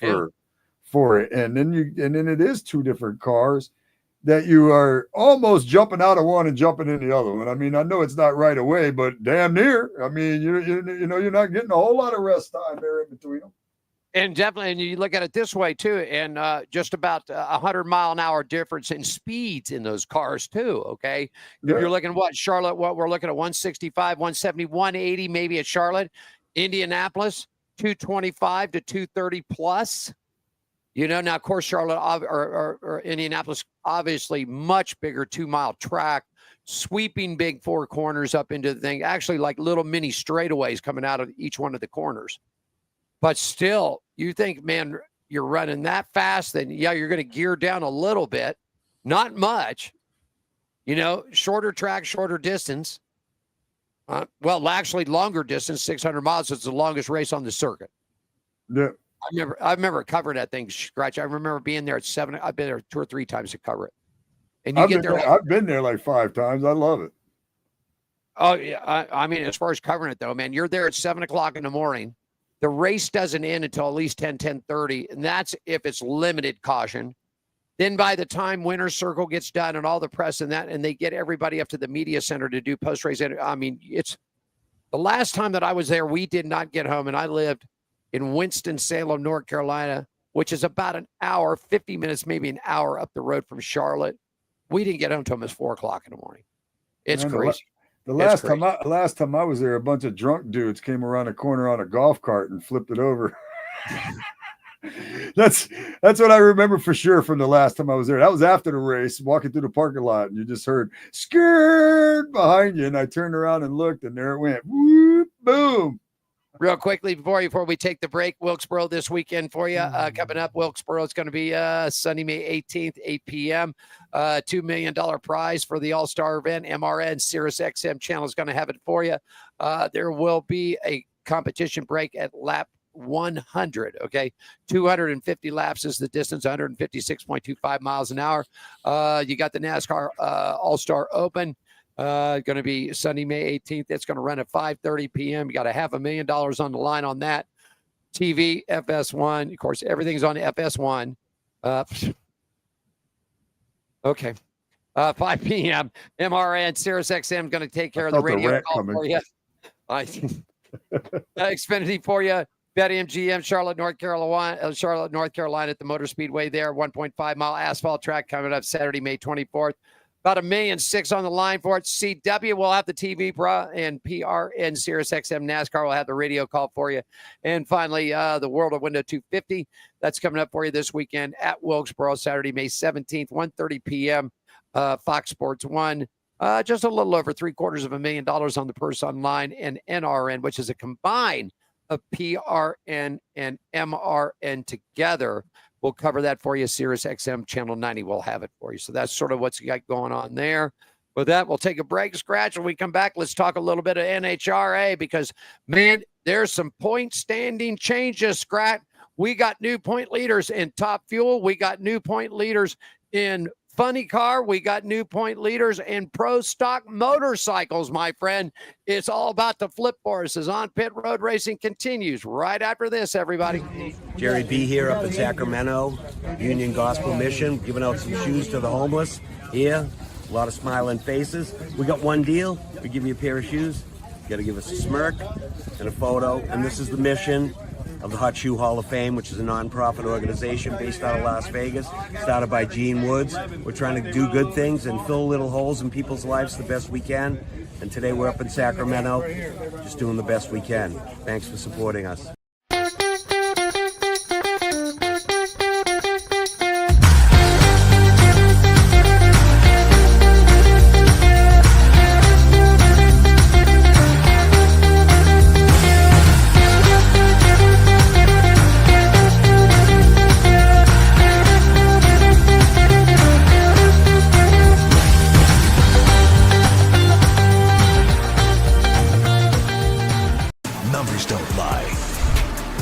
for it. And then it is two different cars that you are almost jumping out of one and jumping in the other one. I mean, I know it's not right away, but damn near. I mean, you're not getting a whole lot of rest time there in between them. And definitely, and you look at it this way too, and just about 100-mile-an-hour difference in speeds in those cars too. Okay, if you're looking at Charlotte, we're looking at 165, 170, 180, maybe at Charlotte, Indianapolis 225 to 230 plus. Now, of course, Charlotte or Indianapolis, obviously much bigger 2 mile track, sweeping big four corners up into the thing, actually like little mini straightaways coming out of each one of the corners. But still, you think, man, you're running that fast, then you're going to gear down a little bit, not much, shorter track, shorter distance. Actually longer distance, 600 miles. It's the longest race on the circuit. Yeah. I remember covering that thing, Skratch. I remember being there at 7. I've been there 2 or 3 times to cover it. And I've been there like 5 times. I love it. Oh yeah. I mean, as far as covering it though, man, you're there at 7 o'clock in the morning. The race doesn't end until at least 10:30, and that's if it's limited caution. Then by the time winner's circle gets done and all the press and that, and they get everybody up to the media center to do post-race. I mean, it's the last time that I was there, we did not get home, and I lived in Winston-Salem, North Carolina, which is about an hour, 50 minutes, maybe an hour up the road from Charlotte. We didn't get home until almost 4 o'clock in the morning. It's crazy. The last time I was there, a bunch of drunk dudes came around the corner on a golf cart and flipped it over. That's what I remember for sure from the last time I was there. That was after the race, walking through the parking lot, and you just heard "skirt" behind you, and I turned around and looked, and there it went. Whoop, boom. Real quickly before we take the break, Wilkesboro this weekend for you. Coming up, Wilkesboro is going to be Sunday, May 18th, 8 p.m. $2 million prize for the All-Star event. MRN Sirius XM channel is going to have it for you. There will be a competition break at lap 100. Okay, 250 laps is the distance, 156.25 miles an hour. You got the NASCAR All-Star Open. Going to be Sunday, May 18th. It's going to run at 5:30 p.m. You got $500,000 on the line on that. TV, FS1. Of course, everything's on FS1. Okay. 5 p.m. MRN Sirius XM going to take care of the radio call for you. Xfinity for you. BetMGM, Charlotte, North Carolina at the Motor Speedway there. 1.5 mile asphalt track coming up Saturday, May 24th. About $1.6 million on the line for it. CW will have the TV, and PRN Sirius XM NASCAR will have the radio call for you. And finally, the World of Window 250. That's coming up for you this weekend at Wilkesboro, Saturday, May 17th, 1:30 p.m. Fox Sports 1. Just a little over $750,000 on the purse online, and NRN, which is a combine of PRN and MRN together. We'll cover that for you. Sirius XM Channel 90 will have it for you. So that's sort of what's got going on there. With that, we'll take a break, Skratch. When we come back, let's talk a little bit of NHRA because, man, there's some point standing changes, Skratch. We got new point leaders in Top Fuel. We got new point leaders in funny car. We got new point leaders and pro stock motorcycles, my friend. It's all about the flip horses. On Pit Road Racing continues right after this, everybody. Jerry B here up in Sacramento, Union Gospel Mission, giving out some shoes to the homeless here. A lot of smiling faces. We got one deal. We give you a pair of shoes. You got to give us a smirk and a photo. And this is the mission of the Hot Shoe Hall of Fame, which is a non-profit organization based out of Las Vegas, started by Gene Woods. We're trying to do good things and fill little holes in people's lives the best we can. And today we're up in Sacramento, just doing the best we can. Thanks for supporting us. Numbers don't lie.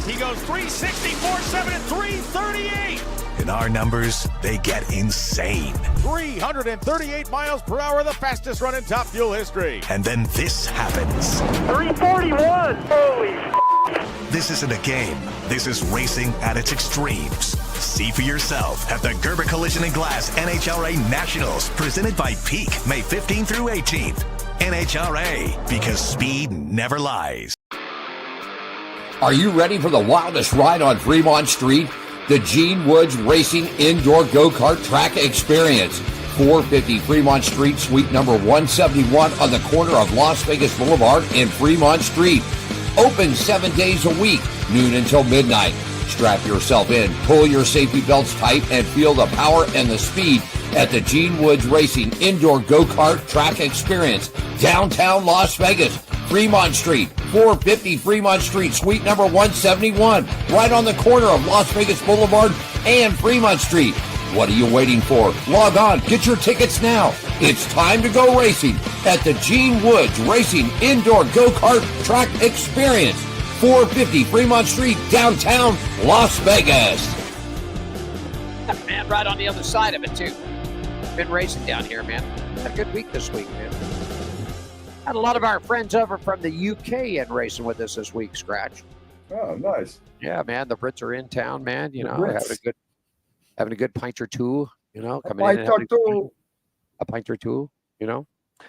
He goes 360, 4.7, and 338. In our numbers, they get insane. 338 miles per hour, the fastest run in Top Fuel history. And then this happens. 341. Holy This isn't a game. This is racing at its extremes. See for yourself at the Gerber Collision and Glass NHRA Nationals, presented by Peak, May 15th through 18th. NHRA, because speed never lies. Are you ready for the wildest ride on Fremont Street? The Gene Woods Racing Indoor Go-Kart Track Experience. 450 Fremont Street, suite number 171 on the corner of Las Vegas Boulevard and Fremont Street. Open 7 days a week, noon until midnight. Strap yourself in, pull your safety belts tight, and feel the power and the speed at the Gene Woods Racing Indoor Go-Kart Track Experience, downtown Las Vegas. Fremont Street, 450 Fremont Street, suite number 171, right on the corner of Las Vegas Boulevard and Fremont Street. What are you waiting for? Log on, get your tickets now. It's time to go racing at the Gene Woods Racing Indoor Go-Kart Track Experience, 450 Fremont Street, downtown Las Vegas. Man, right on the other side of it, too. Been racing down here, man. Had a good week this week, man. Had a lot of our friends over from the UK in racing with us this week, Skratch. Oh, nice. Yeah, man, the Brits are in town, man. You The know, Brits. having a good pint or two. You know, A coming in and pint or having two. a pint or two. You know,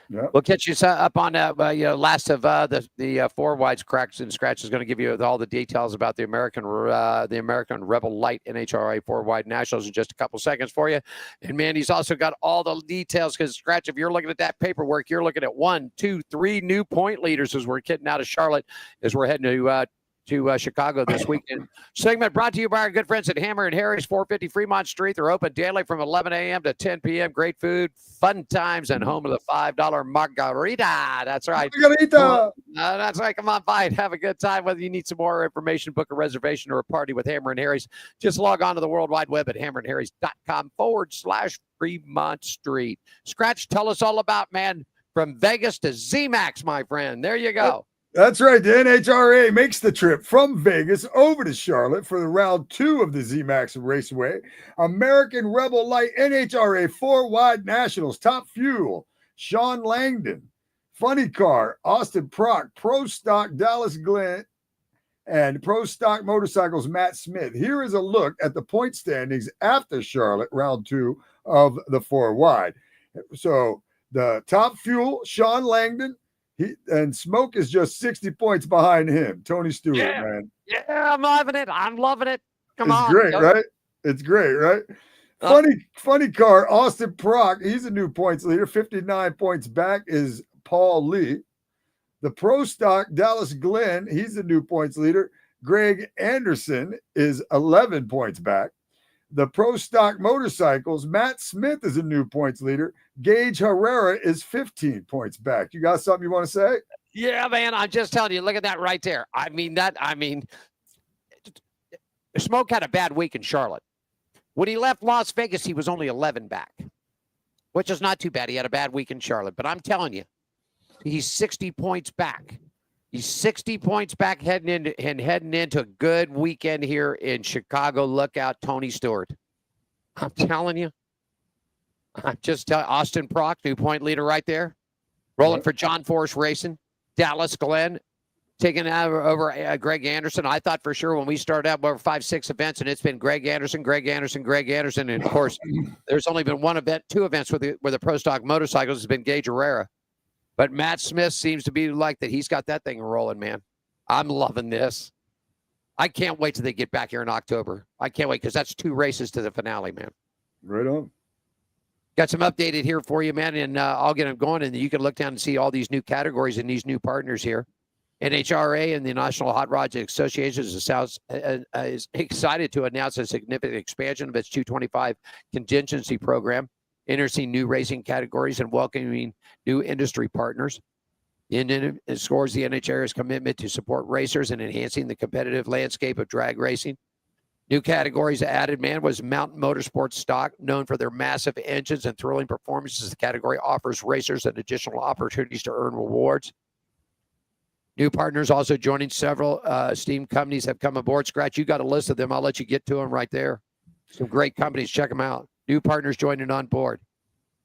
Yeah. we'll catch you up on last of the four wides. Cracks and Skratch is going to give you all the details about the American Rebel Light NHRA four wide nationals in just a couple seconds for you. And man, he's also got all the details because Skratch, if you're looking at that paperwork, you're looking at 1, 2, 3 new point leaders as we're getting out of Charlotte, as we're heading to Chicago this weekend. Segment brought to you by our good friends at Hammer and Harry's, 450 Fremont Street. They're open daily from 11 a.m. to 10 p.m. Great food, fun times, and home of the $5 margarita. That's right. Margarita. That's right. Come on by and have a good time. Whether you need some more information, book a reservation, or a party with Hammer and Harry's, just log on to the World Wide Web at hammerandharrys.com/Fremont Street. Skratch, tell us all about, man, from Vegas to ZMAX, my friend. There you go. That's right. The NHRA makes the trip from Vegas over to Charlotte for the round 2 of the ZMAX Raceway. American Rebel Light NHRA 4-wide Nationals, Top Fuel, Sean Langdon, Funny Car, Austin Prock, Pro Stock Dallas Glenn, and Pro Stock Motorcycles Matt Smith. Here is a look at the point standings after Charlotte, round 2 of the 4-wide. So the Top Fuel, Sean Langdon, and Smoke is just 60 points behind him. Tony Stewart, man. Yeah, I'm loving it. I'm loving it. Come It's on. great, Go. right? It's great, right? Funny Car, Austin Prock. He's a new points leader. 59 points back is Paul Lee. The Pro Stock Dallas Glenn, he's the new points leader. Greg Anderson is 11 points back. The Pro Stock Motorcycles, Matt Smith is a new points leader. Gage Herrera is 15 points back. You got something you want to say? Yeah, man. I'm just telling you, look at that right there. Smoke had a bad week in Charlotte. When he left Las Vegas, he was only 11 back, which is not too bad. He had a bad week in Charlotte. But I'm telling you, he's 60 points back. He's 60 points back heading into a good weekend here in Chicago. Look out, Tony Stewart. I'm telling you. I'm just telling Austin Prock, 2-point leader right there. Rolling for John Force Racing. Dallas Glenn taking over Greg Anderson. I thought for sure when we started out, over 5-6 events, and it's been Greg Anderson. And of course, there's only been two events with the Pro Stock motorcycles. It's been Gage Herrera. But Matt Smith seems to be like that. He's got that thing rolling, man. I'm loving this. I can't wait till they get back here in October. I can't wait because that's 2 races to the finale, man. Right on. Got some updated here for you, man, and I'll get them going, and you can look down and see all these new categories and these new partners here. NHRA and the National Hot Rods Association is excited to announce a significant expansion of its 225 contingency program, introducing new racing categories and welcoming new industry partners. It scores the NHRA's commitment to support racers and enhancing the competitive landscape of drag racing. New categories added, man, was Mountain Motorsports Stock, known for their massive engines and thrilling performances. The category offers racers an additional opportunities to earn rewards. New partners also joining. Several esteemed companies have come aboard. Skratch, you got a list of them. I'll let you get to them right there. Some great companies. Check them out. New partners joining on board.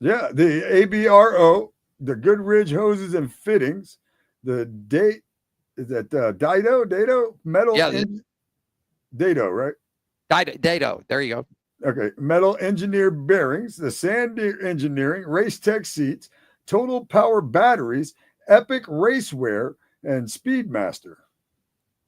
Yeah, the ABRO, the Goodridge Hoses and Fittings, the Dado Metal. Yeah, Dado, right? Dado. There you go. Okay. Metal Engineered Bearings, the Sand Engineering, Race Tech Seats, Total Power Batteries, Epic Racewear, and Speedmaster.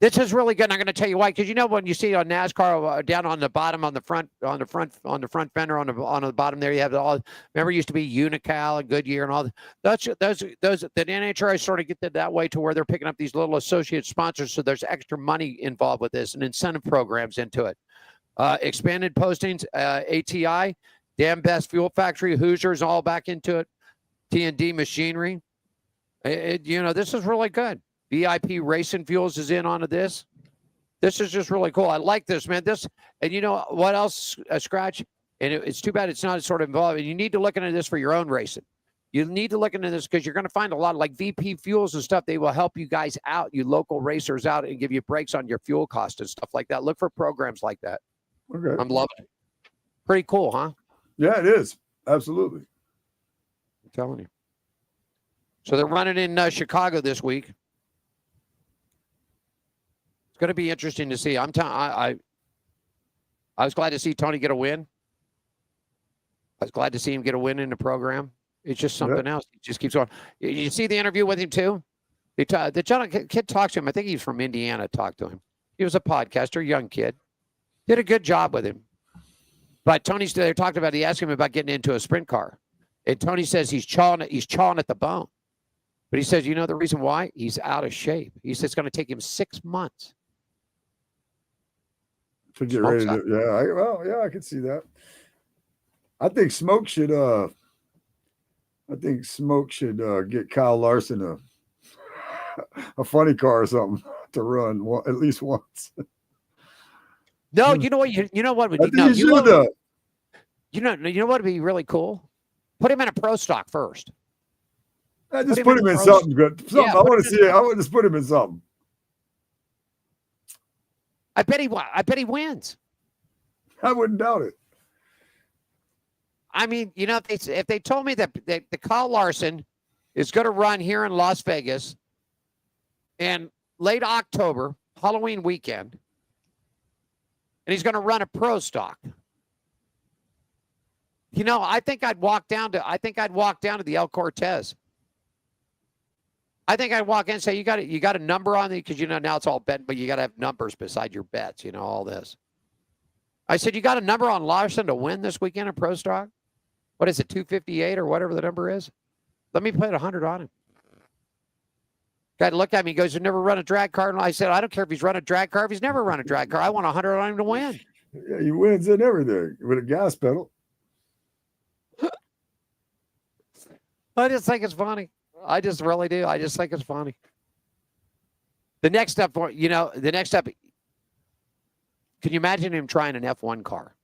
This is really good. I'm going to tell you why, because you know when you see on NASCAR down on the bottom, on the front fender, on the bottom there, you have all. Remember, it used to be Unical and Goodyear and all. Those that NHRA sort of get that way to where they're picking up these little associate sponsors, so there's extra money involved with this and incentive programs into it. Expanded postings, ATI, Damn Best Fuel Factory, Hoosiers, all back into it. T&D Machinery. This is really good. VIP Racing Fuels is in onto this. This is just really cool. I like this, man. And you know what else, Skratch? And it's too bad it's not sort of involved. And you need to look into this for your own racing. You need to look into this because you're going to find a lot of like VP Fuels and stuff. They will help you guys out, you local racers out, and give you breaks on your fuel cost and stuff like that. Look for programs like that. Okay. I'm loving it. Pretty cool, huh? Yeah, it is. Absolutely. I'm telling you. So they're running in Chicago this week. It's going to be interesting to see. I was glad to see Tony get a win. I was glad to see him get a win in the program. It's just something else. He just keeps going. You see the interview with him too? The kid talked to him. I think he's from Indiana. Talked to him. He was a podcaster, young kid. Did a good job with him. But they talked about. He asked him about getting into a sprint car, and Tony says he's chawing at the bone. But he says, you know the reason why? He's out of shape. He says it's going to take him 6 months to get ready to. I can see that. I think Smoke should get Kyle Larson a funny car or something to run at least once. No, you know what? You know what would be you know what would be really cool? Put him in a pro stock first. Just put him in something good. Something. I want to see it. I want to just put him in something. I bet he wins. I wouldn't doubt it. I mean, if they told me that the Kyle Larson is going to run here in Las Vegas in late October, Halloween weekend, and he's going to run a pro stock. I think I'd walk down to the El Cortez. I think I'd walk in and say, you got a number on it? Because, now it's all betting, but you got to have numbers beside your bets, all this. I said, you got a number on Larson to win this weekend in Pro Stock? What is it, 258 or whatever the number is? Let me put 100 on him. Guy looked at me, he goes, you never run a drag car? And I said, I don't care if he's run a drag car. If he's never run a drag car, I want 100 on him to win. Yeah, he wins in everything with a gas pedal. I just think it's funny. I just really do. I just think it's funny. The next step, can you imagine him trying an F1 car?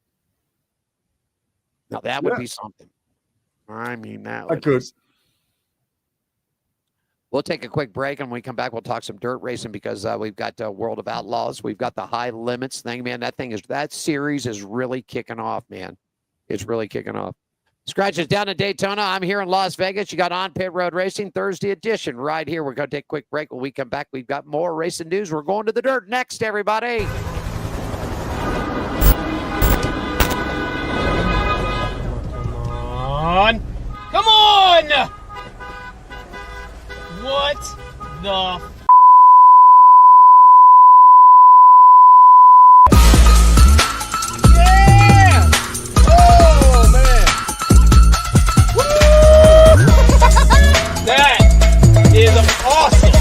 Now, that would be something. I mean, I could. We'll take a quick break, and when we come back, we'll talk some dirt racing because we've got World of Outlaws. We've got the High Limits thing, man. That series is really kicking off, man. It's really kicking off. Skratch is down in Daytona. I'm here in Las Vegas. You got On Pit Road Racing Thursday edition right here. We're going to take a quick break. When we come back, we've got more racing news. We're going to the dirt next, everybody. Come on! What the yeah! Oh, man! Woo! That is awesome!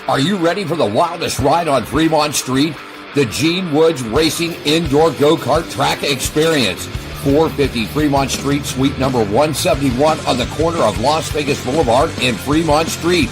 Are you ready for the wildest ride on Fremont Street? The Gene Woods Racing Indoor Go-Kart Track Experience. 450 Fremont Street, suite number 171 on the corner of Las Vegas Boulevard and Fremont Street.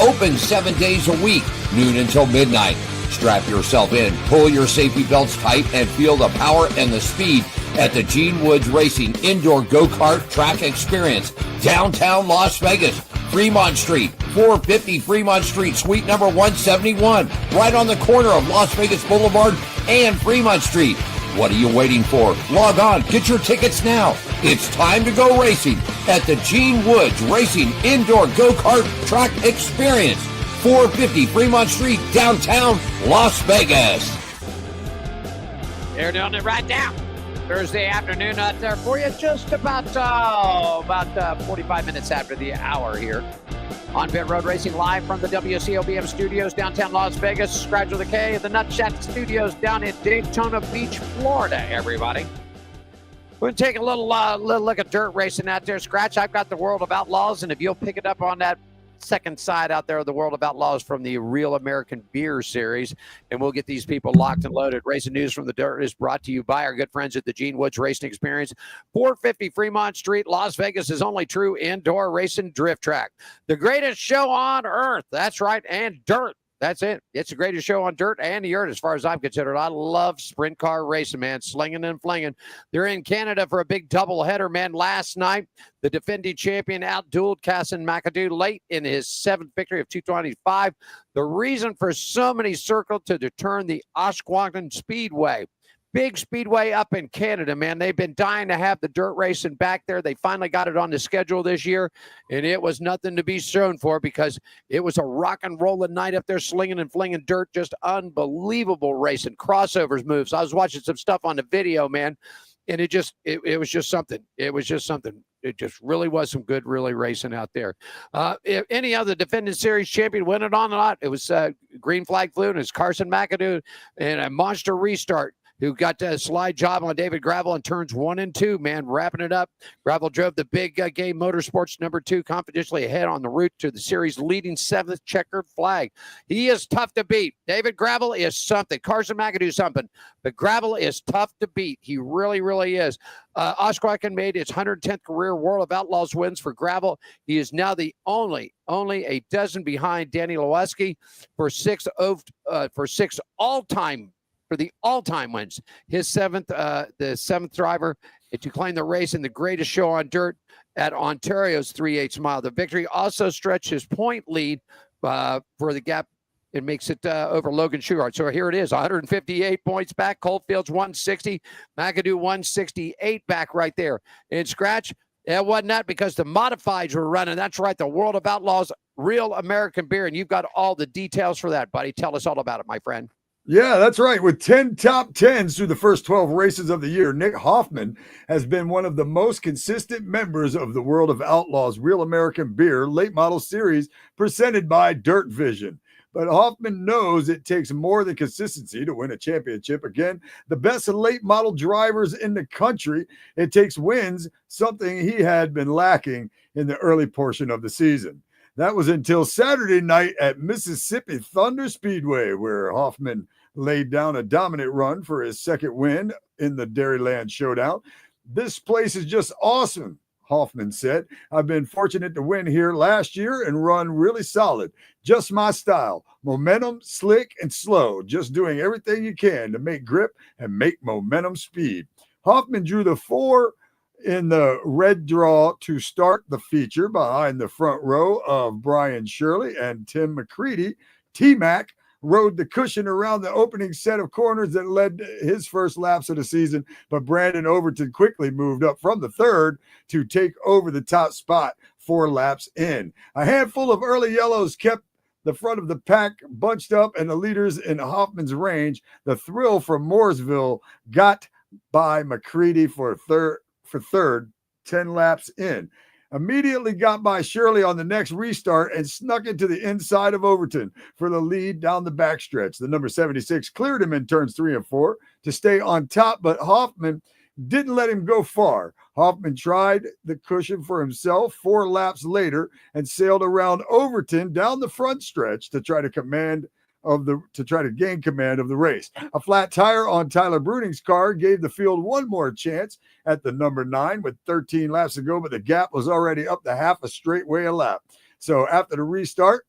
Open 7 days a week, noon until midnight. Strap yourself in, pull your safety belts tight, and feel the power and the speed at the Gene Woods Racing Indoor Go-Kart Track Experience, downtown Las Vegas. Fremont Street, 450 Fremont Street, suite number 171, right on the corner of Las Vegas Boulevard and Fremont Street. What are you waiting for? Log on, get your tickets now. It's time to go racing at the Gene Woods Racing Indoor Go-Kart Track Experience, 450 Fremont Street, downtown Las Vegas. They're doing it right now. Thursday afternoon out there for you, just about 45 minutes after the hour here. On Pit Road Racing live from the WCOBM studios downtown Las Vegas. Skratch with a K at the Nut Shack Studios down in Daytona Beach, Florida, everybody. We're going to take a little look at dirt racing out there. Skratch, I've got the World of Outlaws, and if you'll pick it up on that second side out there of the World of Outlaws from the Real American Beer Series, and we'll get these people locked and loaded. Racing news from the dirt is brought to you by our good friends at the Gene Woods Racing Experience, 450 Fremont Street, Las Vegas' only true indoor racing drift track. The greatest show on earth. That's right, and dirt. That's it. It's the greatest show on dirt and the earth as far as I'm concerned. I love sprint car racing, man, slinging and flinging. They're in Canada for a big doubleheader, man. Last night, the defending champion outdueled Cassin McAdoo late in his 7th victory of 225. The reason for so many circled to return the Oshkosh Speedway. Big speedway up in Canada, man. They've been dying to have the dirt racing back there. They finally got it on the schedule this year, and it was nothing to be shown for because it was a rock and rolling night up there, slinging and flinging dirt, just unbelievable racing, crossovers moves. I was watching some stuff on the video, man, and it was just something. It was just something. It just really was some good, really racing out there. If any other defending series champion went it on a lot, it was Green Flag Flu, and it's Carson McAdoo and a monster restart, who got a slide job on David Gravel in turns 1 and 2, man, wrapping it up. Gravel drove the big game Motorsports number 2 confidentially ahead on the route to the series leading 7th checkered flag. He is tough to beat. David Gravel is something. Carson McAdoo something. But Gravel is tough to beat. He really, really is. Oshkosh made his 110th career World of Outlaws wins for Gravel. He is now the only a dozen behind Danny Lewinsky for six all-time for the all-time wins. His the 7th driver to claim the race in the greatest show on dirt at Ontario's 3/8 mile. The victory also stretched his point lead for the gap. It makes it over Logan Schuchart. So here it is, 158 points back. Coldfield's 160. McAdoo 168 back right there. And Skratch, it wasn't that because the modifieds were running. That's right, the World of Outlaws Real American Beer. And you've got all the details for that, buddy. Tell us all about it, my friend. Yeah, that's right. With 10 top 10s through the first 12 races of the year, Nick Hoffman has been one of the most consistent members of the World of Outlaws Real American Beer late model series presented by Dirt Vision. But Hoffman knows it takes more than consistency to win a championship. Again, the best late model drivers in the country, it takes wins, something he had been lacking in the early portion of the season. That was until Saturday night at Mississippi Thunder Speedway, where Hoffman laid down a dominant run for his second win in the Dairyland Showdown. This place is just awesome, Hoffman said. I've been fortunate to win here last year and run really solid. Just my style. Momentum, slick, and slow. Just doing everything you can to make grip and make momentum speed. Hoffman drew the 4 in the red draw to start the feature behind the front row of Brian Shirley and Tim McCready. T-Mac rode the cushion around the opening set of corners that led his first laps of the season, but Brandon Overton quickly moved up from the third to take over the top spot 4 laps in. A handful of early yellows kept the front of the pack bunched up and the leaders in Hoffman's range. The thrill from Mooresville got by McCready for third 10 laps in. Immediately got by Shirley on the next restart and snuck into the inside of Overton for the lead down the backstretch. The number 76 cleared him in turns 3 and 4 to stay on top, but Hoffman didn't let him go far. Hoffman tried the cushion for himself 4 laps later and sailed around Overton down the front stretch to try to gain command of the race. A flat tire on Tyler Bruning's car gave the field one more chance at the number 9 with 13 laps to go, but the gap was already up to half a straightaway a lap. So after the restart,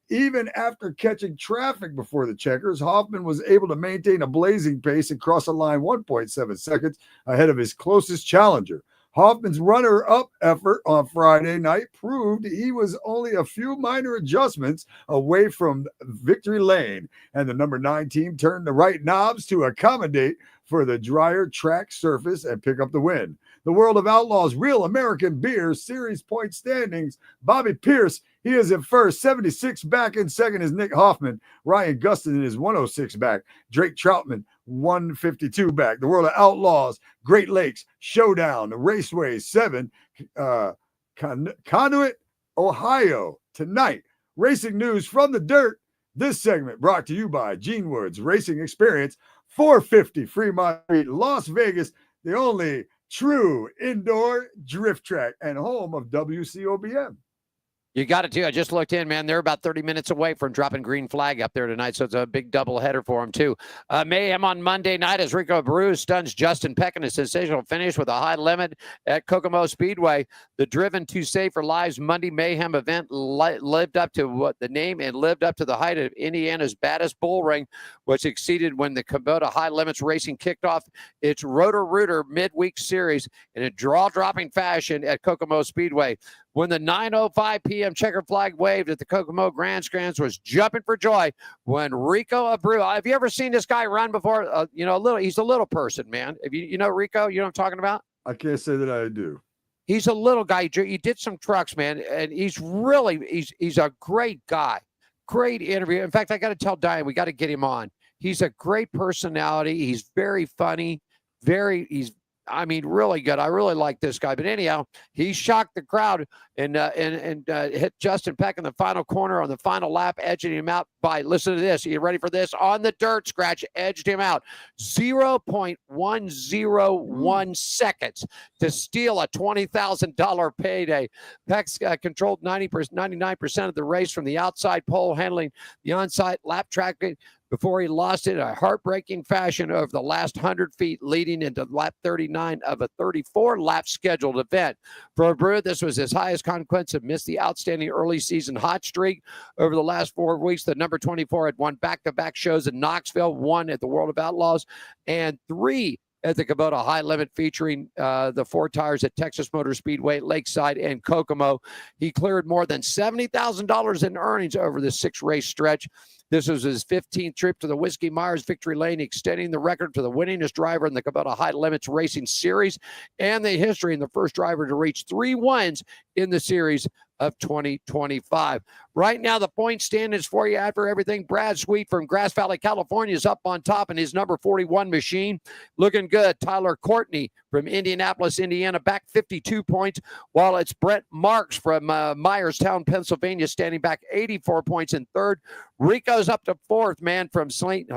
even after catching traffic before the checkers, Hoffman was able to maintain a blazing pace and cross the line 1.7 seconds ahead of his closest challenger. Hoffman's runner-up effort on Friday night proved he was only a few minor adjustments away from victory lane, and the number 9 team turned the right knobs to accommodate for the drier track surface and pick up the win. The World of Outlaws Real American Beer Series point standings, Bobby Pierce, he is in first, 76 back. In second is Nick Hoffman. Ryan Gustin is 106 back. Drake Troutman, 152 back. The World of Outlaws, Great Lakes, Showdown, Raceway 7, Conduit, Ohio, tonight. Racing news from the dirt. This segment brought to you by Gene Woods Racing Experience, 450 Fremont Street, Las Vegas, the only true indoor drift track and home of WCOBM. You got it, too. I just looked in, man. They're about 30 minutes away from dropping green flag up there tonight, so it's a big doubleheader for them, too. Mayhem on Monday night as Rico Abreu stuns Justin Peck in a sensational finish with a high limit at Kokomo Speedway. The Driven to Save for Lives Monday Mayhem event lived up to what the name and lived up to the height of Indiana's baddest bull ring, which exceeded when the Kubota High Limits Racing kicked off its Roto-Rooter midweek series in a draw-dropping fashion at Kokomo Speedway. When the 9:05 p.m. checker flag waved at the Kokomo Grandstands, was jumping for joy when Rico Abreu. Have you ever seen this guy run before? He's a little person, man. If you know Rico, you know what I'm talking about? I can't say that I do. He's a little guy. He did some trucks, man, and he's a great guy. Great interview. In fact, I got to tell Diane, we got to get him on. He's a great personality. He's very funny. Really good. I really like this guy. But anyhow, he shocked the crowd and hit Justin Peck in the final corner on the final lap, edging him out by, listen to this. Are you ready for this? On the dirt, Skratch edged him out 0.101 seconds to steal a $20,000 payday. Peck controlled 99% of the race from the outside pole, handling the onside lap tracking before he lost it in a heartbreaking fashion over the last 100 feet leading into lap 39 of a 34-lap scheduled event. For Abreu, this was his highest consequence of missed the outstanding early season hot streak. Over the last 4 weeks, the number 24 had won back-to-back shows in Knoxville, 1 at the World of Outlaws, and 3 at the Kubota High Limit, featuring the 4 tires at Texas Motor Speedway, Lakeside, and Kokomo. He cleared more than $70,000 in earnings over the 6-race stretch. This was his 15th trip to the Whiskey Myers victory lane, extending the record to the winningest driver in the Kubota High Limits Racing Series and the history, and the first driver to reach 3 wins in the series of 2025. Right now, the point standings for you after everything. Brad Sweet from Grass Valley, California is up on top in his number 41 machine. Looking good. Tyler Courtney from Indianapolis, Indiana, back 52 points, while it's Brett Marks from Myerstown, Pennsylvania, standing back 84 points in third. Rico's up to fourth, man, from St.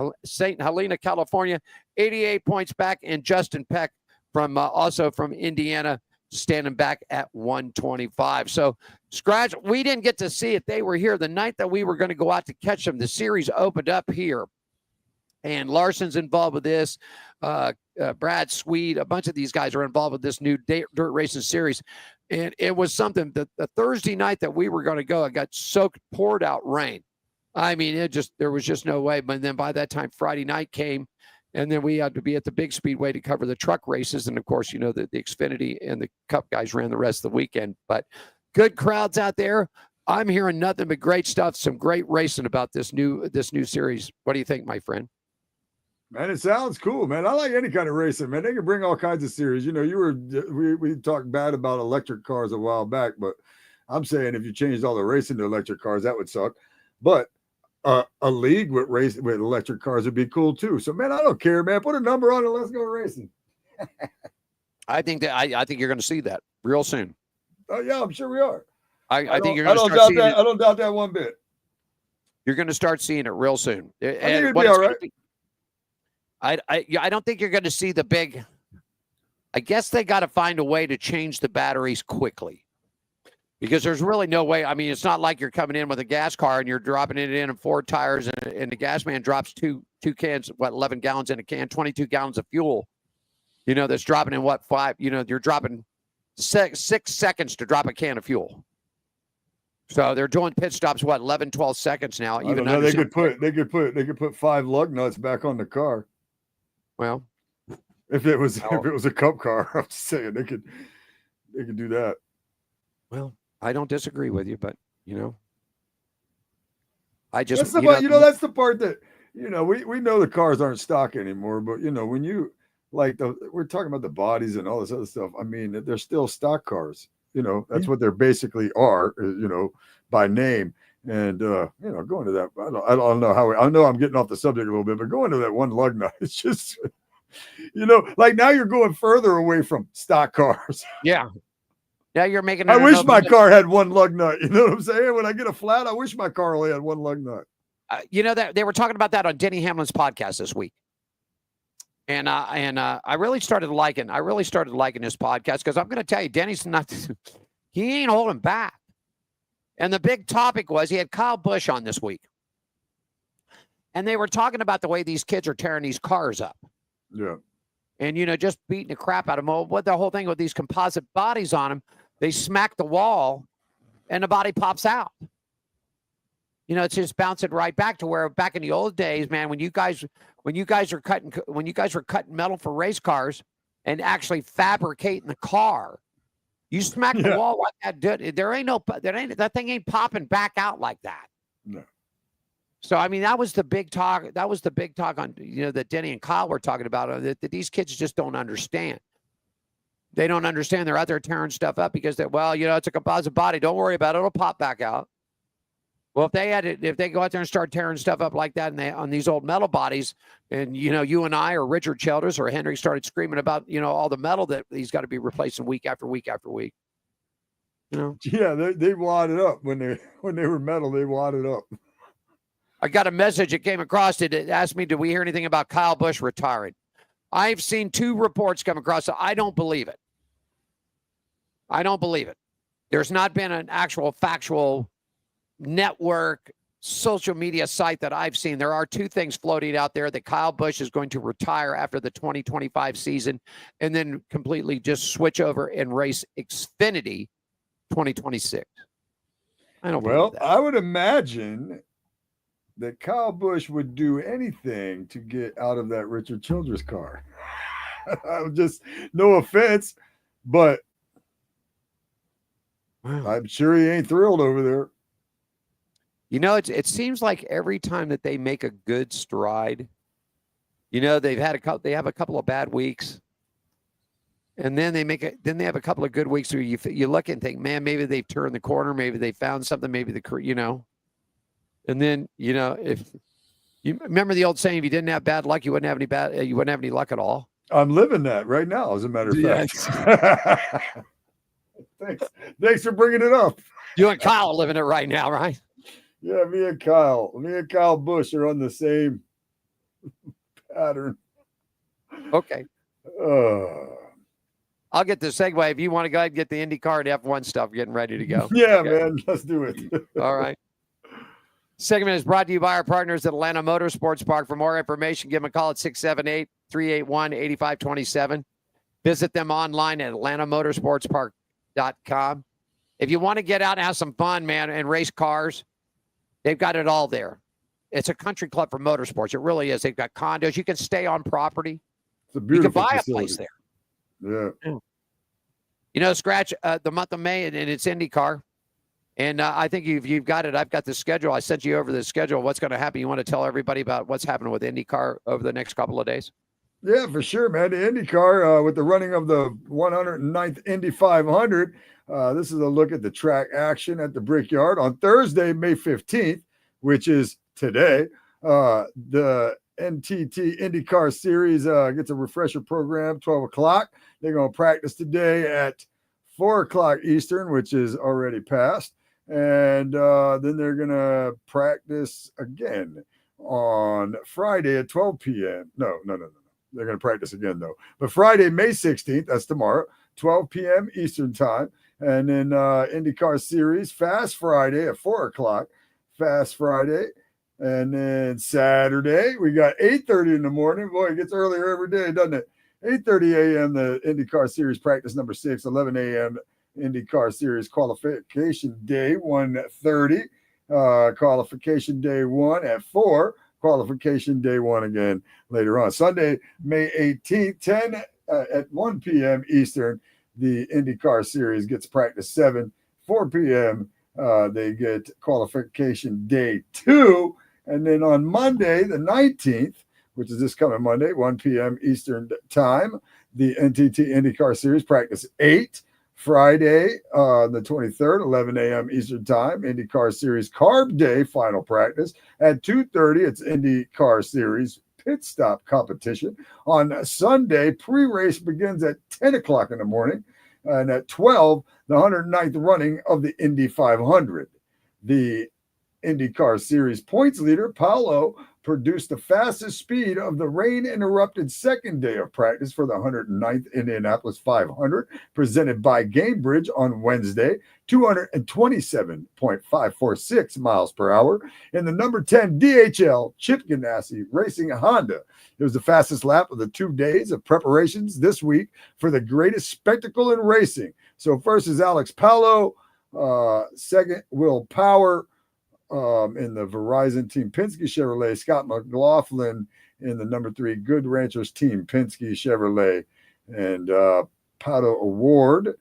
Helena, California, 88 points back, and Justin Peck from also from Indiana, standing back at 125. So, Skratch, we didn't get to see it. They were here the night that we were going to go out to catch them. The series opened up here, and Larson's involved with this. Brad Sweet, a bunch of these guys are involved with this new dirt racing series. And it was something that the Thursday night that we were going to go, it got soaked, poured out rain. I mean, there was just no way. But then by that time, Friday night came, and then we had to be at the big speedway to cover the truck races. And of course, the Xfinity and the Cup guys ran the rest of the weekend, but good crowds out there. I'm hearing nothing but great stuff, some great racing about this new series. What do you think, my friend? Man, it sounds cool, man. I like any kind of racing, man. They can bring all kinds of series. You know, we talked bad about electric cars a while back, but I'm saying if you changed all the racing to electric cars, that would suck. But a league with electric cars would be cool too. So, man, I don't care, man. Put a number on it. Let's go racing. I think you're going to see that real soon. Oh yeah, I'm sure we are. I think you're going to start seeing it. I don't doubt that one bit. You're going to start seeing it real soon. I think it'd be all right. I don't think you're going to see the big. I guess they got to find a way to change the batteries quickly, because there's really no way. I mean, it's not like you're coming in with a gas car and you're dropping it in 4 tires, and the gas man drops two cans, 11 gallons in a can, 22 gallons of fuel. You know, that's dropping in 5. You know, you're dropping 6 seconds to drop a can of fuel. So they're doing pit stops, 11, 12 seconds now. Even though they could put 5 lug nuts back on the car. Well, if it was a cup car, I'm just saying they could do that. Well, I don't disagree with you, but you know, I just that's the part that we know the cars aren't stock anymore, but when you we're talking about the bodies and all this other stuff. I mean, they're still stock cars. That's what they're basically are, by name. And, going to that, I don't know how, I know I'm getting off the subject a little bit, but going to that one lug nut, it's just, now you're going further away from stock cars. Yeah. Now you're making I wish my car had one lug nut. You know what I'm saying? When I get a flat, I wish my car only had one lug nut. That they were talking about that on Denny Hamlin's podcast this week. And I really started liking his podcast, because I'm going to tell you, Denny's he ain't holding back. And the big topic was he had Kyle Busch on this week. And they were talking about the way these kids are tearing these cars up. Yeah. And, just beating the crap out of them. What the whole thing with these composite bodies on them, they smack the wall and the body pops out. It's just bouncing right back to where back in the old days, man, when you guys were cutting metal for race cars and actually fabricating the car, you smack the wall like that, dude. That thing ain't popping back out like that. No. So I mean, that was the big talk. That was the big talk on that Denny and Kyle were talking about, that these kids just don't understand. They don't understand. They're out there tearing stuff up because it's a composite body. Don't worry about it. It'll pop back out. Well, if they go out there and start tearing stuff up like that, and on these old metal bodies, and you and I or Richard Childress or Henry started screaming about all the metal that he's got to be replacing week after week after week. Yeah, they wadded up when they were metal. They wadded up. I got a message that came across. It asked me, "Do we hear anything about Kyle Busch retiring?" I've seen 2 reports come across. So I don't believe it. There's not been an actual factual network social media site that I've seen. There are 2 things floating out there: that Kyle Busch is going to retire after the 2025 season and then completely just switch over and race Xfinity 2026. I don't believe that. I would imagine that Kyle Busch would do anything to get out of that Richard Childress car. Just no offense, but I'm sure he ain't thrilled over there. It seems like every time that they make a good stride, they have a couple of bad weeks, and then they have a couple of good weeks where you look and think, man, maybe they've turned the corner, maybe they found something, maybe and then if you remember the old saying, if you didn't have bad luck, you wouldn't have any luck at all. I'm living that right now, as a matter of fact. Thanks for bringing it up. You and Kyle are living it right now, right? Yeah, me and Kyle Busch are on the same pattern. Okay. I'll get the segue. If you want to go ahead and get the IndyCar and F1 stuff getting ready to go. Yeah, okay. Man, let's do it. All right. Segment is brought to you by our partners at Atlanta Motorsports Park. For more information, give them a call at 678-381-8527. Visit them online at atlantamotorsportspark.com. If you want to get out and have some fun, man, and race cars, they've got it all there. It's a country club for motorsports. It really is. They've got condos. You can stay on property. It's a beautiful You can buy facility. a place there. Yeah. Skratch, the month of May, and it's IndyCar. And I think you've got it. I've got the schedule. I sent you over the schedule. What's going to happen? You want to tell everybody about what's happening with IndyCar over the next couple of days? Yeah, for sure, man. The IndyCar with the running of the 109th Indy 500. This is a look at the track action at the Brickyard on Thursday, May 15th, which is today. The NTT IndyCar Series gets a refresher program, 12 o'clock. They're going to practice today at 4 o'clock Eastern, which is already passed. And then they're going to practice again on Friday at 12 p.m. No. They're going to practice again, though. But Friday, May 16th, that's tomorrow, 12 p.m. Eastern time. And then IndyCar Series, Fast Friday at 4 o'clock, Fast Friday. And then Saturday, we got 8:30 in the morning. Boy, it gets earlier every day, doesn't it? 8:30 a.m., the IndyCar Series practice number 6, 11 a.m., IndyCar Series qualification day, 1:30. Qualification day 1 at 4. Qualification day 1 again later on. Sunday, May 18th, 10 at 1 p.m. Eastern, the IndyCar Series gets practice 7. 4 p.m., they get qualification day 2. And then on Monday, the 19th, which is this coming Monday, 1 p.m. Eastern time, the NTT IndyCar Series practice 8. Friday, the 23rd, 11 a.m. Eastern time, IndyCar Series Carb Day final practice. At 2:30, it's IndyCar Series pit stop competition. On Sunday, pre-race begins at 10 o'clock in the morning. And at 12, the 109th running of the Indy 500. The IndyCar Series points leader, Paolo, produced the fastest speed of the rain-interrupted second day of practice for the 109th Indianapolis 500, presented by Gamebridge on Wednesday, 227.546 miles per hour. In the number 10 DHL Chip Ganassi Racing Honda, it was the fastest lap of the 2 days of preparations this week for the greatest spectacle in racing. So first is Alex Paolo, second Will Power, in the Verizon Team Penske Chevrolet, Scott McLaughlin in the number 3 Good Ranchers Team Penske Chevrolet, and Pato Award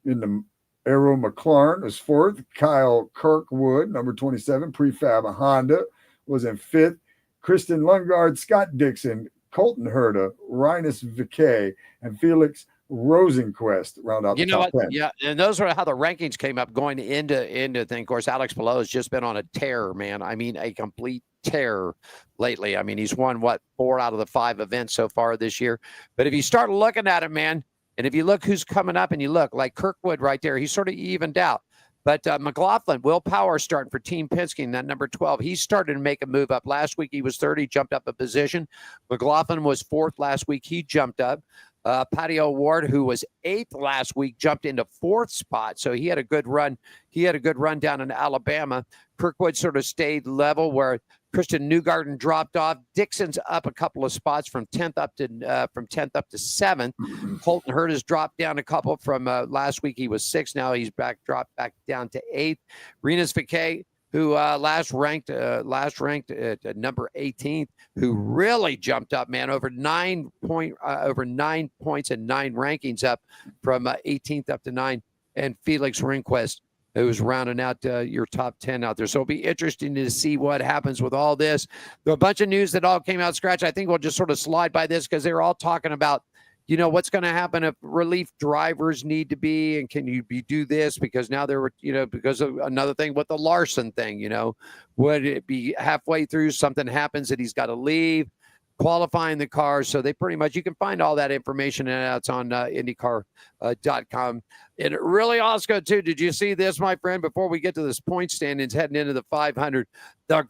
in the Aero McLaren was 4th. Kyle Kirkwood, number 27 Prefab Honda, was in 5th. Kristen Lundgaard, Scott Dixon, Colton Herta, Rinus VeeKay, and Felix Rosenquist round out the top 10. Yeah, and those are how the rankings came up going into thing. Of course, Alex Palou has just been on a tear, man. I mean, a complete tear lately. I mean, he's won 4 out of the 5 events so far this year. But if you start looking at it, man, and if you look who's coming up, and you look like Kirkwood right there, he's sort of evened out. But McLaughlin, Will Power starting for Team Penske in that number 12. He started to make a move up. Last week he was 30, jumped up a position. McLaughlin was 4th last week. He jumped up. Patio Ward, who was 8th last week, jumped into 4th spot. So he had a good run. He had a good run down in Alabama. Kirkwood sort of stayed level where Christian Newgarden dropped off. Dixon's up a couple of spots from 10th up to 7th. Colton Hurt has dropped down a couple from last week. He was 6th. Now he's dropped back down to 8th. Rinus VeeKay, who last ranked at number 18th, who really jumped up, man, over 9 points and 9 rankings up from 18th up to 9. And Felix Rehnquist, who's rounding out your top 10 out there. So it'll be interesting to see what happens with all this. There are a bunch of news that all came out, Skratch. I think we'll just sort of slide by this because they're all talking about, what's going to happen if relief drivers need to be, and can you do this? Because now there were, because of another thing with the Larson thing, would it be halfway through something happens that he's got to leave, qualifying the car? So they pretty much, you can find all that information, and it's on IndyCar.com. And really, Oscar, too, did you see this, my friend, before we get to this point standings heading into the 500, the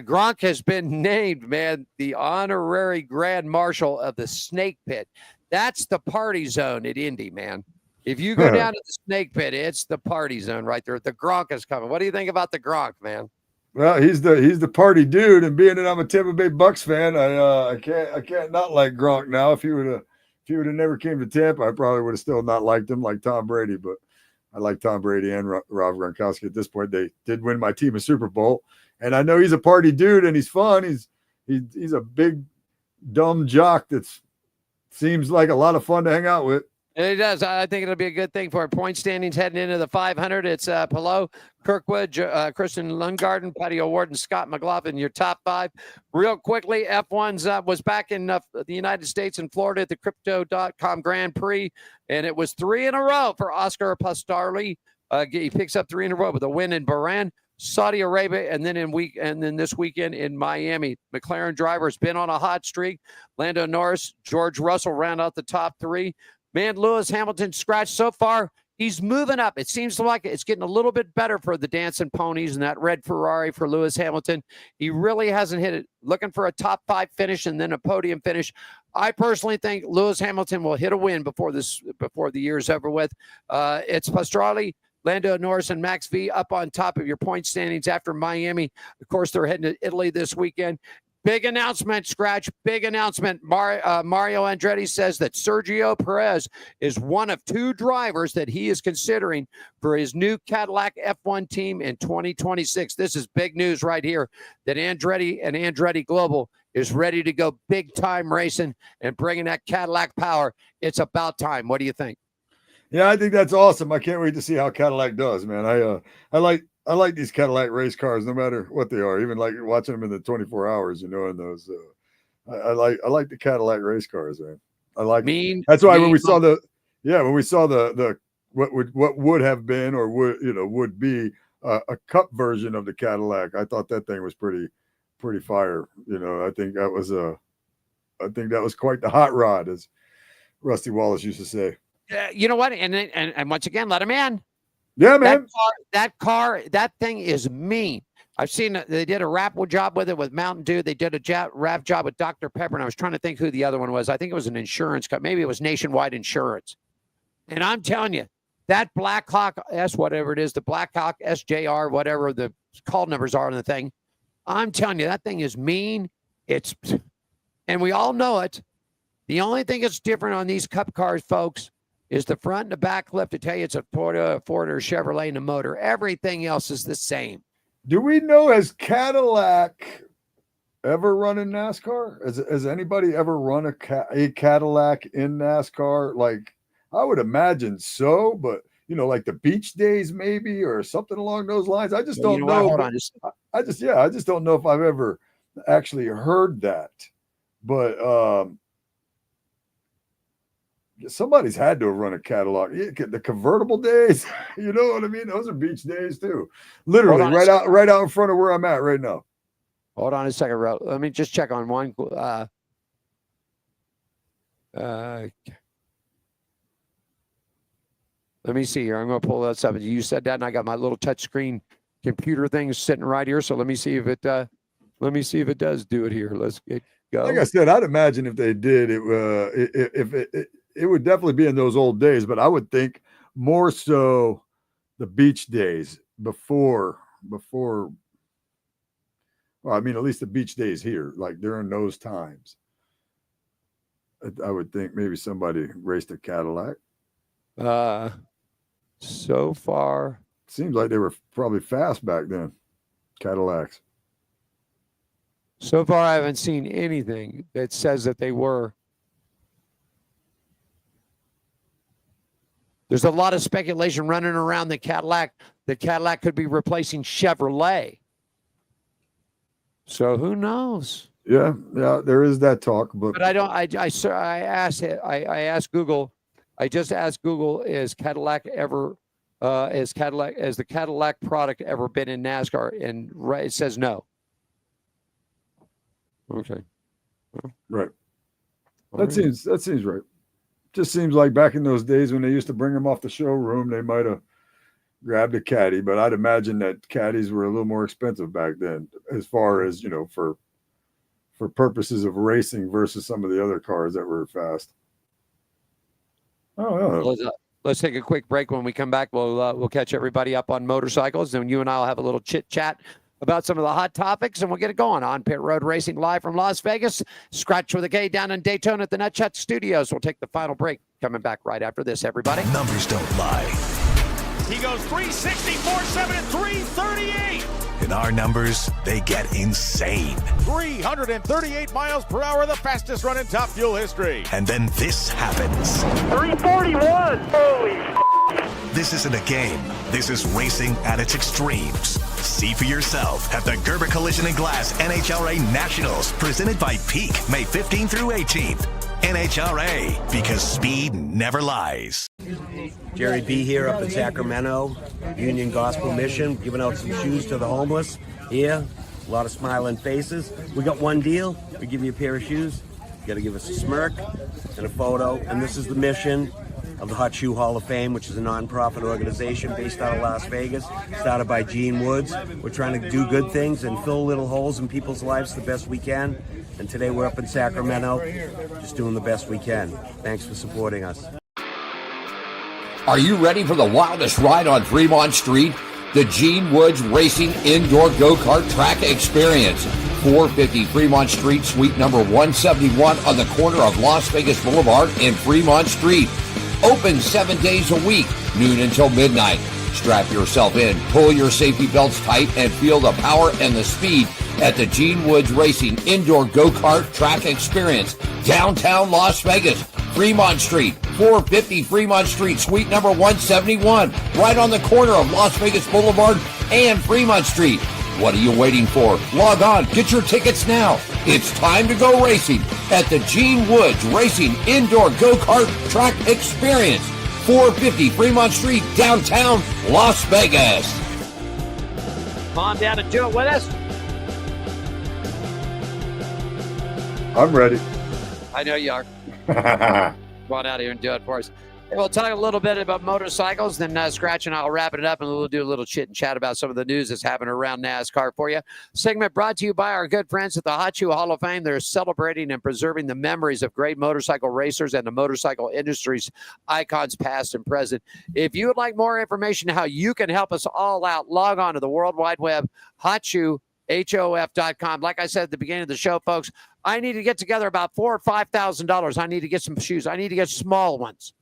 Gronk has been named, man, the honorary grand marshal of the Snake Pit. That's the party zone at Indy, man. If you go down to the Snake Pit, it's the party zone right there. The Gronk is coming. What do you think about the Gronk, man? Well, he's the party dude, and being that I'm a Tampa Bay Bucks fan, I can't not like Gronk now. If he would have never came to Tampa, I probably would have still not liked him like Tom Brady. But I like Tom Brady and Rob Gronkowski at this point. They did win my team a Super Bowl. And I know he's a party dude, and he's fun. He's a big, dumb jock that seems like a lot of fun to hang out with. It does. I think it'll be a good thing for our point standings heading into the 500. It's Palou, Kirkwood, Christian Lundgarden, Patty O'Ward, and Scott McLaughlin, your top 5. Real quickly, F1's was back in the United States and Florida at the Crypto.com Grand Prix, and it was 3 in a row for Oscar Pastarli. He picks up 3 in a row with a win in Bahrain, Saudi Arabia, and then this weekend in Miami. McLaren driver's been on a hot streak. Lando Norris, George Russell round out the top 3. Man, Lewis Hamilton Skratch so far, he's moving up. It seems like it's getting a little bit better for the Dancing Ponies and that red Ferrari for Lewis Hamilton. He really hasn't hit it. Looking for a top 5 finish and then a podium finish. I personally think Lewis Hamilton will hit a win before the year's over with. It's Pastrana, Lando Norris, and Max V up on top of your point standings after Miami. Of course, they're heading to Italy this weekend. Big announcement, Skratch. Big announcement. Mario Andretti says that Sergio Perez is one of 2 drivers that he is considering for his new Cadillac F1 team in 2026. This is big news right here that Andretti and Andretti Global is ready to go big time racing and bringing that Cadillac power. It's about time. What do you think? Yeah, I think that's awesome. I can't wait to see how Cadillac does, man. I like these Cadillac race cars, no matter what they are. Even like watching them in the 24 hours, in those. I like the Cadillac race cars, man. I like. That's why when we saw the what would have been or would be a cup version of the Cadillac, I thought that thing was pretty fire. I think that was quite the hot rod, as Rusty Wallace used to say. You know what? And once again, let him in. Yeah, man. That thing is mean. I've seen they did a rap job with it with Mountain Dew. They did a rap job with Dr. Pepper, and I was trying to think who the other one was. I think it was an insurance company. Maybe it was Nationwide Insurance. And I'm telling you, that Black Hawk S, whatever it is, the Black Hawk SJR, whatever the call numbers are on the thing, I'm telling you, that thing is mean. And we all know it. The only thing that's different on these Cup cars, folks, is the front and the back lift to tell you it's a Toyota, a Ford, or a Chevrolet, and a motor. Everything else is the same. Do we know, has Cadillac ever run in NASCAR? Has anybody ever run a Cadillac in NASCAR? Like, I would imagine so, but like the beach days maybe, or something along those lines. I just don't know. Hold on. I just don't know if I've ever actually heard that. But somebody's had to have run a Cadillac. The convertible days, you know what I mean? Those are beach days too. Literally right out in front of where I'm at right now. Hold on a second, Ro. Let me just check on one. Let me see here. I'm going to pull that up. You said that, and I got my little touchscreen computer thing sitting right here. So let me see if it does do it here. Let's go. Like I said, I'd imagine if they did, it would definitely be in those old days, but I would think more so the beach days before, well, I mean, at least the beach days here, like during those times. I would think maybe somebody raced a Cadillac. So far. Seems like they were probably fast back then, Cadillacs. So far, I haven't seen anything that says that they were. There's a lot of speculation running around the Cadillac. The Cadillac could be replacing Chevrolet. So who knows? Yeah, there is that talk, but I don't. I asked Google. I just asked Google: Is Cadillac ever? Has the Cadillac product ever been in NASCAR? And it says no. Okay. Right. That seems right. Just seems like back in those days when they used to bring them off the showroom, they might have grabbed a caddy, but I'd imagine that caddies were a little more expensive back then, as far as for purposes of racing versus some of the other cars that were fast. Oh, Let's take a quick break. When we come back, we'll catch everybody up on motorcycles, and you and I will have a little chit chat about some of the hot topics, and we'll get it going on Pit Road Racing live from Las Vegas. Skratch with a K down in Daytona at the Nutshot Studios. We'll take the final break. Coming back right after this, everybody. Numbers don't lie. He goes 360, 4.7, and 338. In our numbers, they get insane. 338 miles per hour, the fastest run in Top Fuel history. And then this happens. 341. Holy This isn't a game. This is racing at its extremes. See for yourself at the Gerber Collision and Glass NHRA Nationals, presented by Peak, May 15th through 18th. NHRA, because speed never lies. Jerry B here up in Sacramento, Union Gospel Mission, giving out some shoes to the homeless. Here, a lot of smiling faces. We got one deal. We give you a pair of shoes. You got to give us a smirk and a photo. And this is the mission of the Hot Shoe Hall of Fame, which is a nonprofit organization based out of Las Vegas, started by Gene Woods. We're trying to do good things and fill little holes in people's lives the best we can. And today we're up in Sacramento, just doing the best we can. Thanks for supporting us. Are you ready for the wildest ride on Fremont Street? The Gene Woods Racing Indoor Go-Kart Track Experience. 450 Fremont Street, suite number 171 on the corner of Las Vegas Boulevard and Fremont Street. Open 7 days a week, noon until midnight. Strap yourself in, pull your safety belts tight, and feel the power and the speed at the Gene Woods Racing Indoor Go-Kart Track Experience, downtown Las Vegas, Fremont Street, 450 Fremont Street, suite number 171, right on the corner of Las Vegas Boulevard and Fremont Street. What are you waiting for? Log on, get your tickets now. It's time to go racing at the Gene Woods Racing Indoor Go-Kart Track Experience, 450 Fremont Street, downtown Las Vegas. Come on down and do it with us. I'm ready. I know you are. Come on out here and do it for us. And we'll talk a little bit about motorcycles, then Skratch and I'll wrap it up, and we'll do a little chit and chat about some of the news that's happening around NASCAR for you. Segment brought to you by our good friends at the Hot Shoe Hall of Fame. They're celebrating and preserving the memories of great motorcycle racers and the motorcycle industry's icons past and present. If you would like more information on how you can help us all out, log on to the World Wide Web, hotshoe.com. Like I said at the beginning of the show, folks, I need to get together about $4,000 or $5,000. I need to get some shoes. I need to get small ones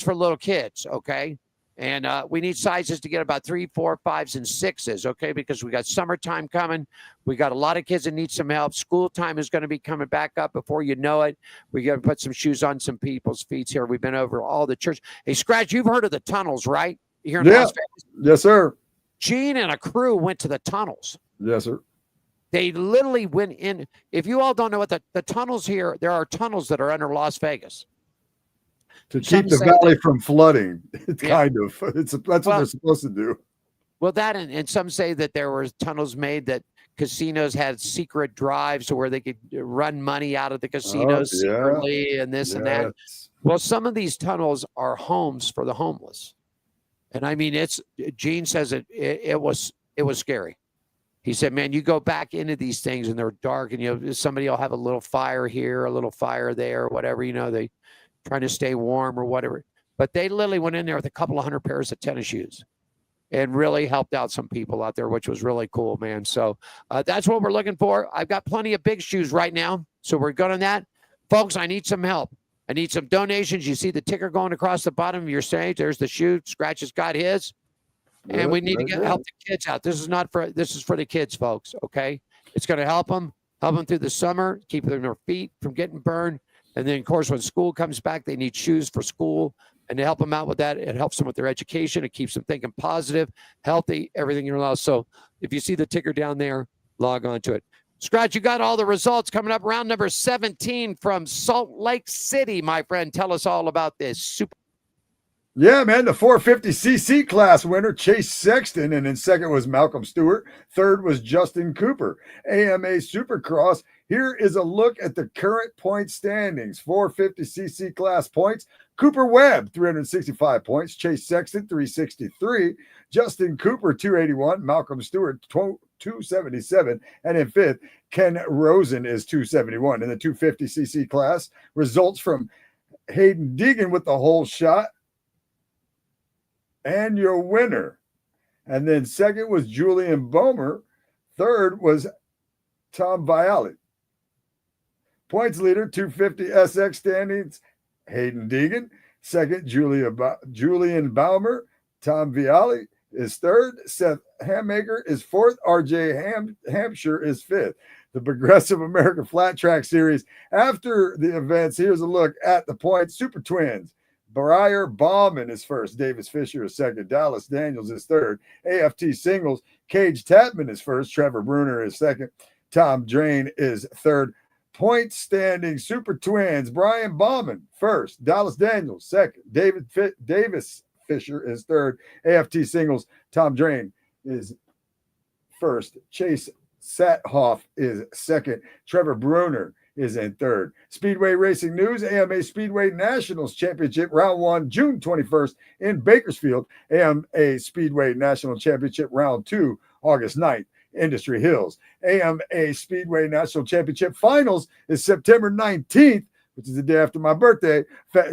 for little kids. Okay. And we need sizes to get about 3, 4, 5s, and 6s. Okay. Because we got summertime coming. We got a lot of kids that need some help. School time is going to be coming back up before you know it. We got to put some shoes on some people's feet here. We've been over all the church. Hey, Skratch, you've heard of the tunnels, right? Here in Las Vegas. Yes, sir. Gene and a crew went to the tunnels. Yes, sir. They literally went in. If you all don't know what the tunnels here, there are tunnels that are under Las Vegas. To keep the valley from flooding. It's kind of. That's what they're supposed to do. Well, that and some say that there were tunnels made that casinos had secret drives to where they could run money out of the casinos secretly and this and that. Well, some of these tunnels are homes for the homeless. And I mean, Gene says it was scary. He said, man, you go back into these things and they're dark and, somebody will have a little fire here, a little fire there, or whatever, they trying to stay warm or whatever. But they literally went in there with a couple of 100 pairs of tennis shoes and really helped out some people out there, which was really cool, man. So that's what we're looking for. I've got plenty of big shoes right now. So we're good on that. Folks, I need some help. I need some donations. You see the ticker going across the bottom of your stage. There's the shoe. Skratch has got his. And we need to help the kids out. This is for the kids, folks. Okay. It's going to help them through the summer, keep their feet from getting burned. And then of course, when school comes back, they need shoes for school and to help them out with that. It helps them with their education. It keeps them thinking positive, healthy, everything in their life. So if you see the ticker down there, log on to it. Skratch, you got all the results coming up. Round number 17 from Salt Lake City, my friend. Tell us all about this. Yeah, man, the 450cc class winner, Chase Sexton, and in second was Malcolm Stewart. Third was Justin Cooper. AMA Supercross, here is a look at the current point standings. 450cc class points, Cooper Webb, 365 points. Chase Sexton, 363. Justin Cooper, 281. Malcolm Stewart, 277. And in fifth, Ken Rosen is 271. In the 250cc class, results from Hayden Deegan with the whole shot. And your winner. And then second was Julian Bomer. Third was Tom Viali. Points leader, 250 SX standings, Hayden Deegan. Second, Julian Baumer, Tom Viali. is third. Seth Hammaker is fourth. RJ Hampshire is fifth. The Progressive American Flat Track Series. After the events, here's a look at the points. Super Twins. Briar Bauman is first. Davis Fisher is second. Dallas Daniels is third. AFT Singles. Cage Tapman is first. Trevor Bruner is second. Tom Drain is third. Point standing Super Twins. Brian Bauman first. Dallas Daniels second. Davis Fisher is third. AFT Singles. Tom Drain is first. Chase Sathoff is second. Trevor Bruner is in third. Speedway Racing News, AMA Speedway Nationals Championship, Round 1, June 21st in Bakersfield. AMA Speedway National Championship, Round 2, August 9th, Industry Hills. AMA Speedway National Championship Finals is September 19th, which is the day after my birthday,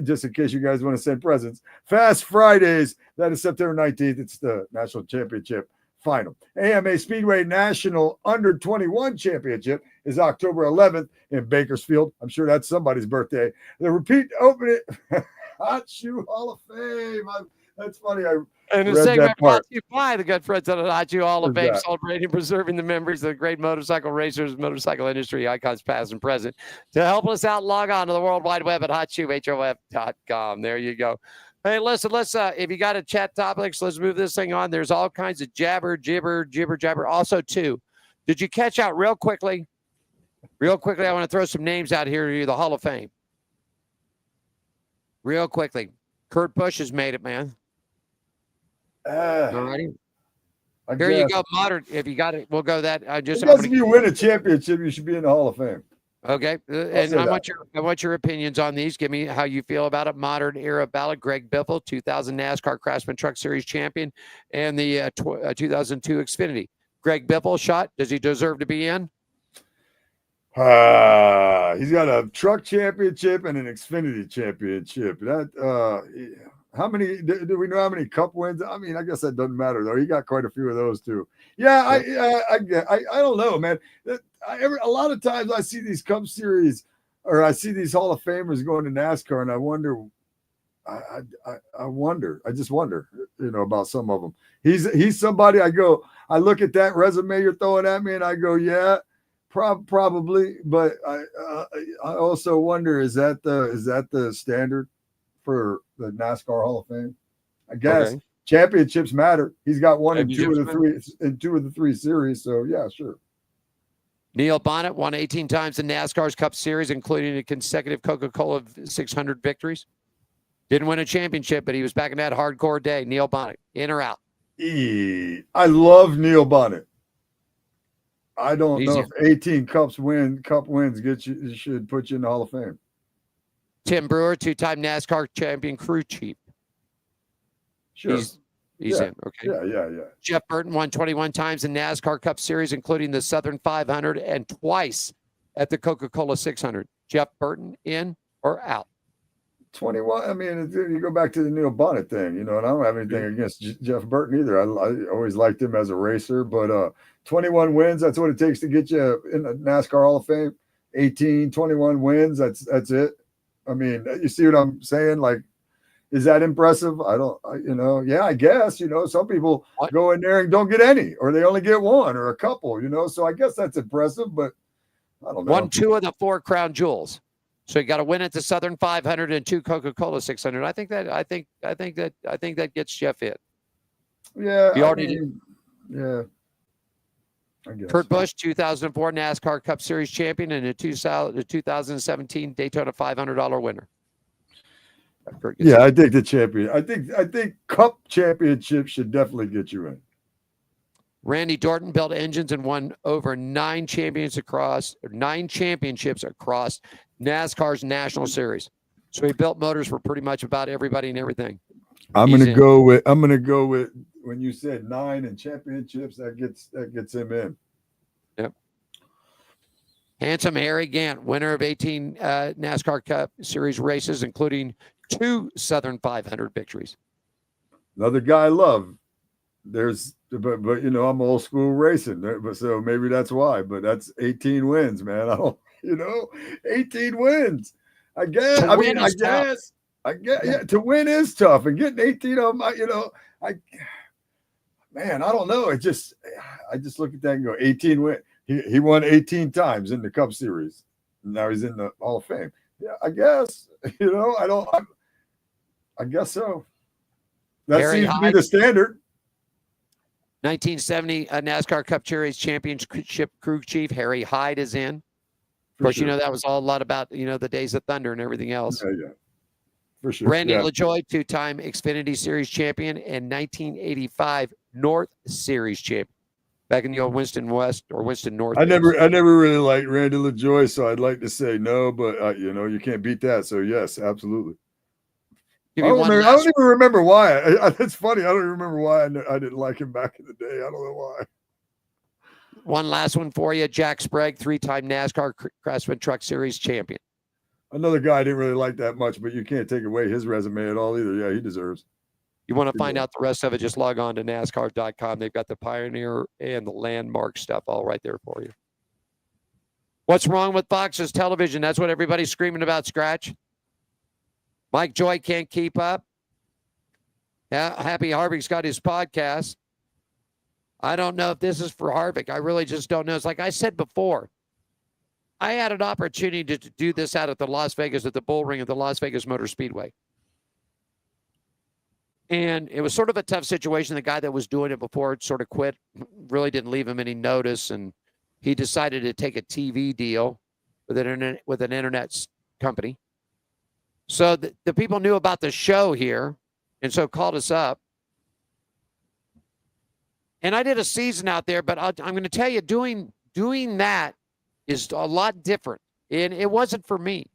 just in case you guys want to send presents. Fast Fridays, that is September 19th. It's the National Championship Final. AMA Speedway National Under 21 Championship is October 11th in Bakersfield. I'm sure that's somebody's birthday. The repeat opening Hot Shoe Hall of Fame. That's funny. And the read segment that part. brought to you by the good friends at the Hot Shoe Hall of Fame, celebrating and preserving the memories of the great motorcycle racers, motorcycle industry icons past and present. To help us out, log on to the World Wide Web at hotshoehof.com. There you go. Hey, listen, let's if you got a chat topics, let's move this thing on. There's all kinds of jibber, jabber. Also, too, did you catch out real quickly? Real quickly, I want to throw some names out here to the Hall of Fame. Real quickly. Kurt Busch has made it, man. All righty. Here you go, modern. If you got it, we'll go that. If you win a championship, you should be in the Hall of Fame. Okay, and I want your opinions on these. Give me how you feel about it. Modern era ballot: Greg Biffle, 2000 NASCAR Craftsman Truck Series champion, and the 2002 Xfinity. Greg Biffle shot. Does he deserve to be in? He's got a truck championship and an Xfinity championship. How many do we know? How many Cup wins? I mean, I guess that doesn't matter though. He got quite a few of those too. Yeah, I don't know, man. A lot of times I see these Cup Series or I see these Hall of Famers going to NASCAR, and I wonder. I just wonder, about some of them. He's somebody I look at that resume you're throwing at me, and I go, yeah. Probably, but I also wonder, is that the standard for the NASCAR Hall of Fame? I guess championships matter. He's got one in two of the three series, so yeah, sure. Neil Bonnet won 18 times in NASCAR's Cup Series, including a consecutive Coca-Cola 600 victories. Didn't win a championship, but he was back in that hardcore day. Neil Bonnet, in or out? I love Neil Bonnet. I don't know if 18 Cup wins should put you in the Hall of Fame. Tim Brewer, two-time NASCAR champion crew chief. Sure. He's in. Okay. Yeah. Jeff Burton won 21 times in NASCAR Cup Series, including the Southern 500 and twice at the Coca-Cola 600. Jeff Burton, in or out? 21. I mean, you go back to the Neil Bonnet thing, and I don't have anything against Jeff Burton either. I always liked him as a racer, but 21 wins, that's what it takes to get you in the NASCAR Hall of Fame. 21 wins, that's it. I mean, you see what I'm saying? Like, is that impressive? I guess, some people go in there and don't get any, or they only get one or a couple, so I guess that's impressive, but I don't know. Won 2 of the 4 crown jewels. So you got to win at the Southern 500 and 2 Coca-Cola 600. I think that gets Jeff in. Yeah. He already did. Yeah. I guess. Kurt Busch, 2004 NASCAR Cup Series champion and the 2017 Daytona $500 winner. Yeah, I think the champion. I think Cup championship should definitely get you in. Randy Dorton built engines and won over 9 championships across NASCAR's National Series. So he built motors for pretty much about everybody and everything. I'm gonna go with when you said 9 and championships, that gets him in. Yep. Handsome Harry Gant, winner of 18 NASCAR Cup Series races, including 2 Southern 500 victories. Another guy I love. But I'm old school racing, so maybe that's why. But that's 18 wins, man. 18 wins. I guess. Yeah, to win is tough, and getting 18 of them, man, I don't know. I just look at that and go, 18 win. He won 18 times in the Cup Series. Now he's in the Hall of Fame. Yeah, I guess. I guess so. That Harry seems to be Hyde. the standard. 1970 NASCAR Cup Series championship crew chief Harry Hyde is in. Of course, sure. that was all a lot about, the Days of Thunder and everything else. Yeah, for sure. Randy LaJoy, 2-time Xfinity Series champion and 1985 North Series champion. Back in the old Winston West or Winston North. I never really liked Randy LaJoy, so I'd like to say no, but you can't beat that. So yes, absolutely. I don't even remember why. It's funny. I don't even remember why I didn't like him back in the day. I don't know why. One last one for you. Jack Sprague, 3-time NASCAR Craftsman Truck Series champion. Another guy I didn't really like that much, but you can't take away his resume at all either. Yeah, he deserves. You want to find out the rest of it, just log on to NASCAR.com. They've got the Pioneer and the Landmark stuff all right there for you. What's wrong with Fox's television? That's what everybody's screaming about, Skratch. Mike Joy can't keep up. Yeah, Happy Harvick's got his podcast. I don't know if this is for Harvick. I really just don't know. It's like I said before. I had an opportunity to do this out at the Las Vegas, at the Bull Ring at the Las Vegas Motor Speedway. And it was sort of a tough situation. The guy that was doing it before sort of quit, really didn't leave him any notice. And he decided to take a TV deal with an internet company. So the people knew about the show here and so called us up. And I did a season out there, but I'm going to tell you, doing that is a lot different. And it wasn't for me.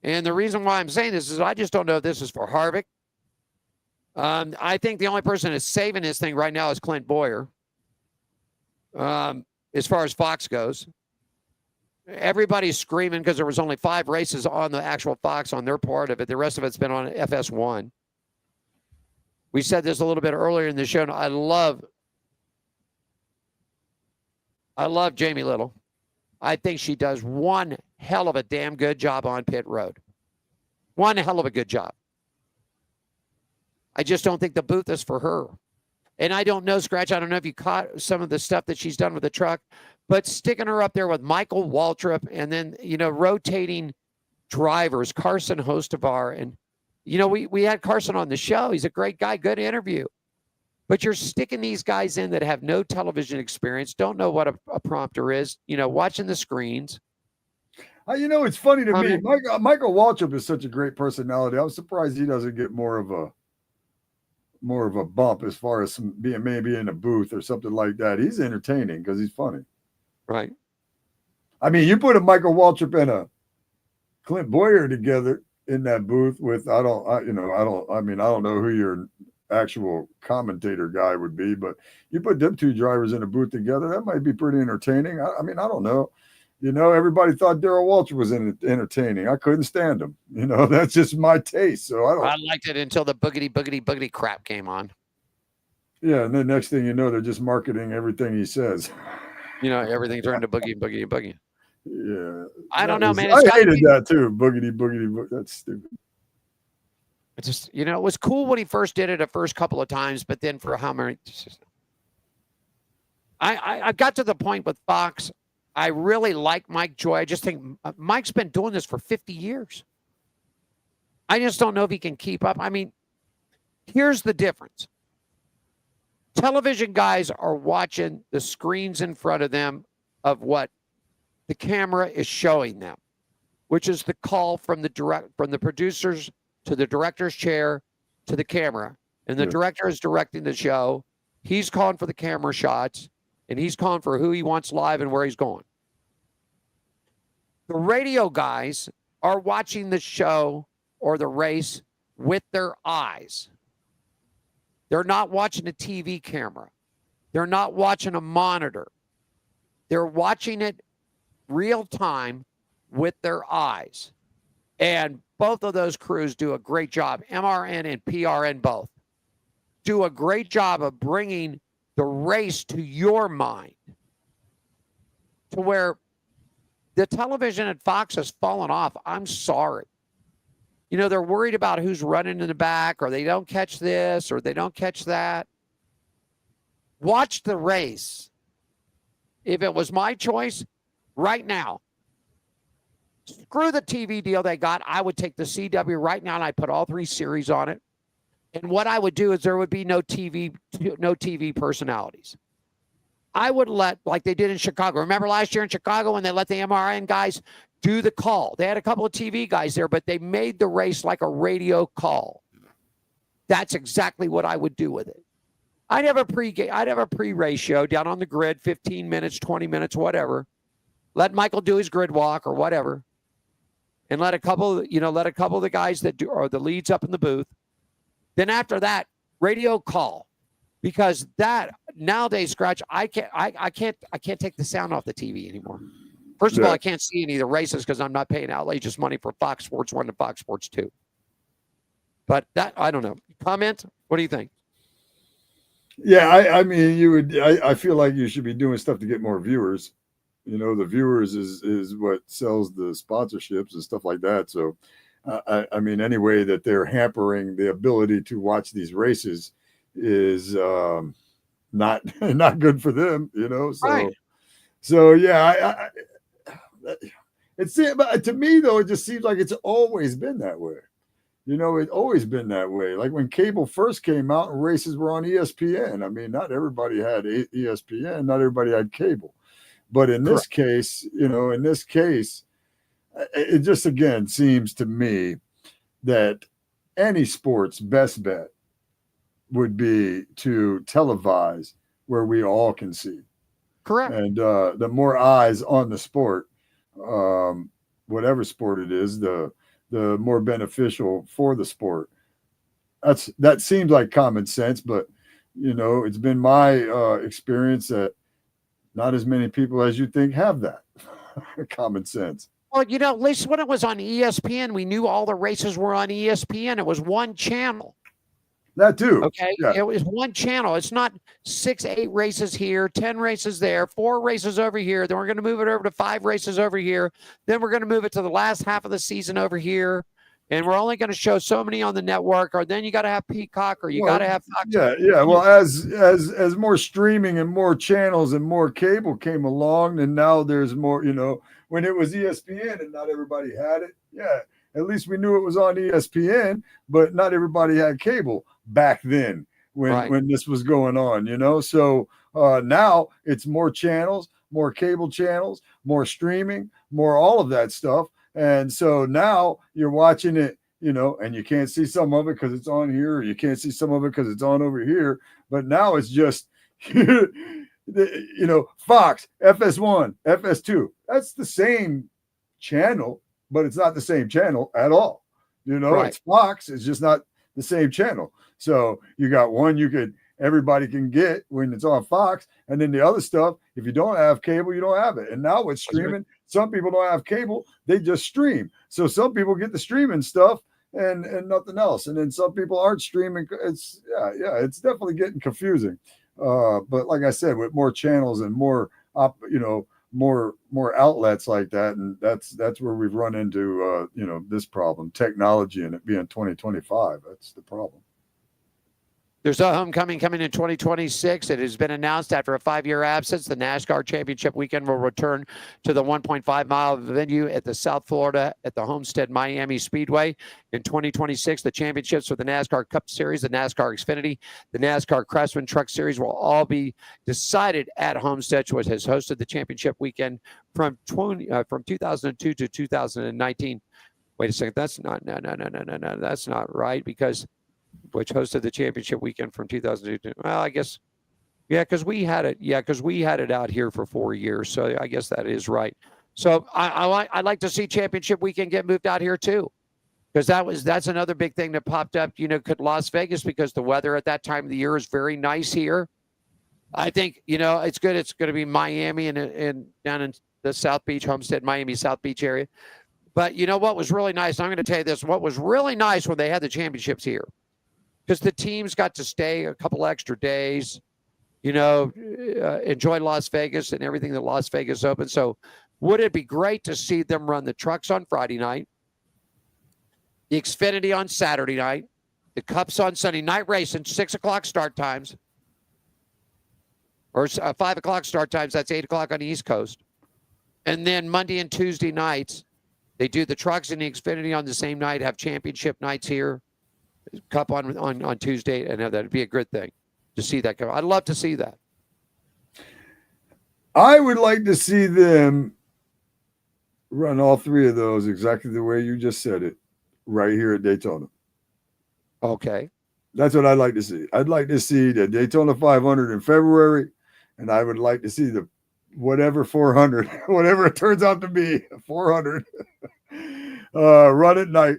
And the reason why I'm saying this is I just don't know if this is for Harvick. I think the only person that's saving this thing right now is Clint Boyer. As far as Fox goes, everybody's screaming because there was only 5 races on the actual Fox on their part of it. The rest of it's been on FS1. We said this a little bit earlier in the show. I love Jamie Little. I think she does one hell of a damn good job on pit road. One hell of a good job. I just don't think the booth is for her. And I don't know, Skratch, I don't know if you caught some of the stuff that she's done with the truck, but sticking her up there with Michael Waltrip and then, rotating drivers, Carson Hostevar. And, we had Carson on the show. He's a great guy, good interview. But you're sticking these guys in that have no television experience, don't know what a prompter is, watching the screens. It's funny to me. Michael Waltrip is such a great personality. I'm surprised he doesn't get more of a bump as far as being maybe in a booth or something like that. He's entertaining because he's funny. Right. I mean, you put a Michael Waltrip and a Clint Boyer together in that booth with, I don't know who your actual commentator guy would be, but you put them 2 drivers in a booth together, that might be pretty entertaining. I don't know. Everybody thought Darrell Waltrip was entertaining. I couldn't stand him. That's just my taste. So I liked it until the boogity crap came on. Yeah, and then next thing you know, they're just marketing everything he says. Everything turned to boogie. Yeah. I don't know, man. I hated that too. Boogity. That's stupid. It's just, it was cool when he first did it the first couple of times, but then for how many? I got to the point with Fox. I really like Mike Joy. I just think Mike's been doing this for 50 years. I just don't know if he can keep up. I mean, here's the difference. Television guys are watching the screens in front of them of what the camera is showing them, which is the call from the producers to the director's chair to the camera. And the director is directing the show. He's calling for the camera shots, and he's calling for who he wants live and where he's going. The radio guys are watching the show or the race with their eyes. They're not watching a TV camera. They're not watching a monitor. They're watching it real time with their eyes. And both of those crews do a great job. MRN and PRN both do a great job of bringing the race to your mind, to where the television at Fox has fallen off. I'm sorry. They're worried about who's running in the back, or they don't catch this, or they don't catch that. watch the race. If it was my choice right now, screw the TV deal they got. I would take the CW right now, and I put all 3 series on it. And what I would do is there would be no TV personalities. I would let, like they did in Chicago. Remember last year in Chicago when they let the MRN guys do the call? They had a couple of TV guys there, but they made the race like a radio call. That's exactly what I would do with it. I'd have a pre-race show down on the grid, 15 minutes, 20 minutes, whatever. Let Michael do his grid walk or whatever. And let a couple of the guys that are the leads up in the booth. Then after that, radio call. Because that nowadays, Skratch, I can't take the sound off the TV anymore. First of all, I can't see any of the races because I'm not paying outrageous money for Fox Sports 1 and Fox Sports 2. But that, I don't know. Comment? What do you think? Yeah, I mean, I feel like you should be doing stuff to get more viewers. You know, the viewers is what sells the sponsorships and stuff like that. So, I mean, any way that they're hampering the ability to watch these races is not good for them, you know. So, right. So yeah, but to me though, it just seems like it's always been that way. You know, it's always been that way. Like when cable first came out and races were on ESPN. I mean, not everybody had ESPN, not everybody had cable. But in this case, you know, it just again seems to me that any sport's best bet would be to televise where we all can see. Correct. And the more eyes on the sport, whatever sport it is, the more beneficial for the sport. That seems like common sense, but you know, it's been my experience that not as many people as you think have that common sense. Well, you know, at least when it was on ESPN, we knew all the races were on ESPN. It was one channel. That too. Okay. Yeah. It was one channel. It's not 6, 8 races here, 10 races there, 4 races over here. Then we're going to move it over to 5 races over here. Then we're going to move it to the last half of the season over here. And we're only going to show so many on the network, or then you got to have Peacock, or you got to have Fox. Yeah. Well, as more streaming and more channels and more cable came along, and now there's more, you know, when it was ESPN and not everybody had it. Yeah. At least we knew it was on ESPN, but not everybody had cable back then when this was going on, you know? So now it's more channels, more cable channels, more streaming, more all of that stuff. And so now you're watching it, you know, and you can't see some of it because it's on here, or you can't see some of it because it's on over here. But now it's just, you know, Fox, FS1, FS2. That's the same channel, but it's not the same channel at all. You know, It's Fox. It's just not the same channel. So you got one everybody can get when it's on Fox, and then the other stuff, if you don't have cable, you don't have it. And now with streaming, some people don't have cable, they just stream. So some people get the streaming stuff and nothing else. And then some people aren't streaming. It's it's definitely getting confusing. But like I said, with more channels and more more outlets like that, and that's where we've run into this problem, technology, and it being 2025. That's the problem. There's a homecoming coming in 2026. It has been announced after a 5-year absence. The NASCAR Championship Weekend will return to the 1.5-mile venue at the South Florida at the Homestead Miami Speedway. In 2026, the championships for the NASCAR Cup Series, the NASCAR Xfinity, the NASCAR Craftsman Truck Series will all be decided at Homestead, which has hosted the championship weekend from 2002 to 2019. Wait a second. That's not that's not right, because which hosted the championship weekend from 2002. Well, I guess, because we had it. Yeah, because we had it out here for 4 years. So I guess that is right. So I'd like to see championship weekend get moved out here too, because that's another big thing that popped up. You know, could Las Vegas, because the weather at that time of the year is very nice here. I think it's good. It's going to be Miami and down in the South Beach, Homestead, Miami, South Beach area. But you know what was really nice? I'm going to tell you this. What was really nice when they had the championships here, because the teams got to stay a couple extra days, enjoy Las Vegas and everything that Las Vegas opened. So would it be great to see them run the trucks on Friday night, the Xfinity on Saturday night, the Cups on Sunday night, racing 6 o'clock start times, or 5 o'clock start times. That's 8 o'clock on the East Coast. And then Monday and Tuesday nights, they do the trucks and the Xfinity on the same night, have championship nights here, Cup on Tuesday, and have that. It'd be a good thing to see that come. I'd love to see that. I would like to see them run all three of those exactly the way you just said it, right here at Daytona. Okay. That's what I'd like to see. I'd like to see the Daytona 500 in February, and I would like to see the whatever 400, whatever it turns out to be, 400, run at night.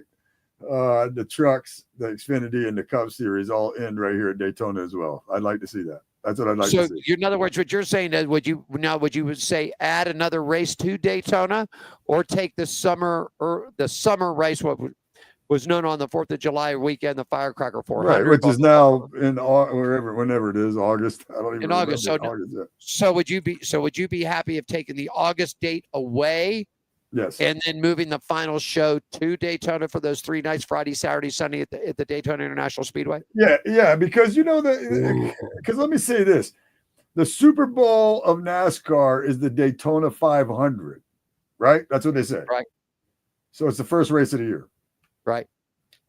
The trucks, the Xfinity, and the Cup Series all end right here at Daytona as well. I'd like to see that. That's what I'd like to see. In other words, what you're saying is, would you say add another race to Daytona, or take the summer race, what was known on the 4th of July weekend, the Firecracker 400, right, which is now in whenever it is, August. I don't even in August. So would you be happy of taking the August date away? Yes. And then moving the final show to Daytona for those 3 nights, Friday, Saturday, Sunday at the Daytona International Speedway? Yeah, because because let me say this. The Super Bowl of NASCAR is the Daytona 500, right? That's what they say. Right. So it's the first race of the year. Right.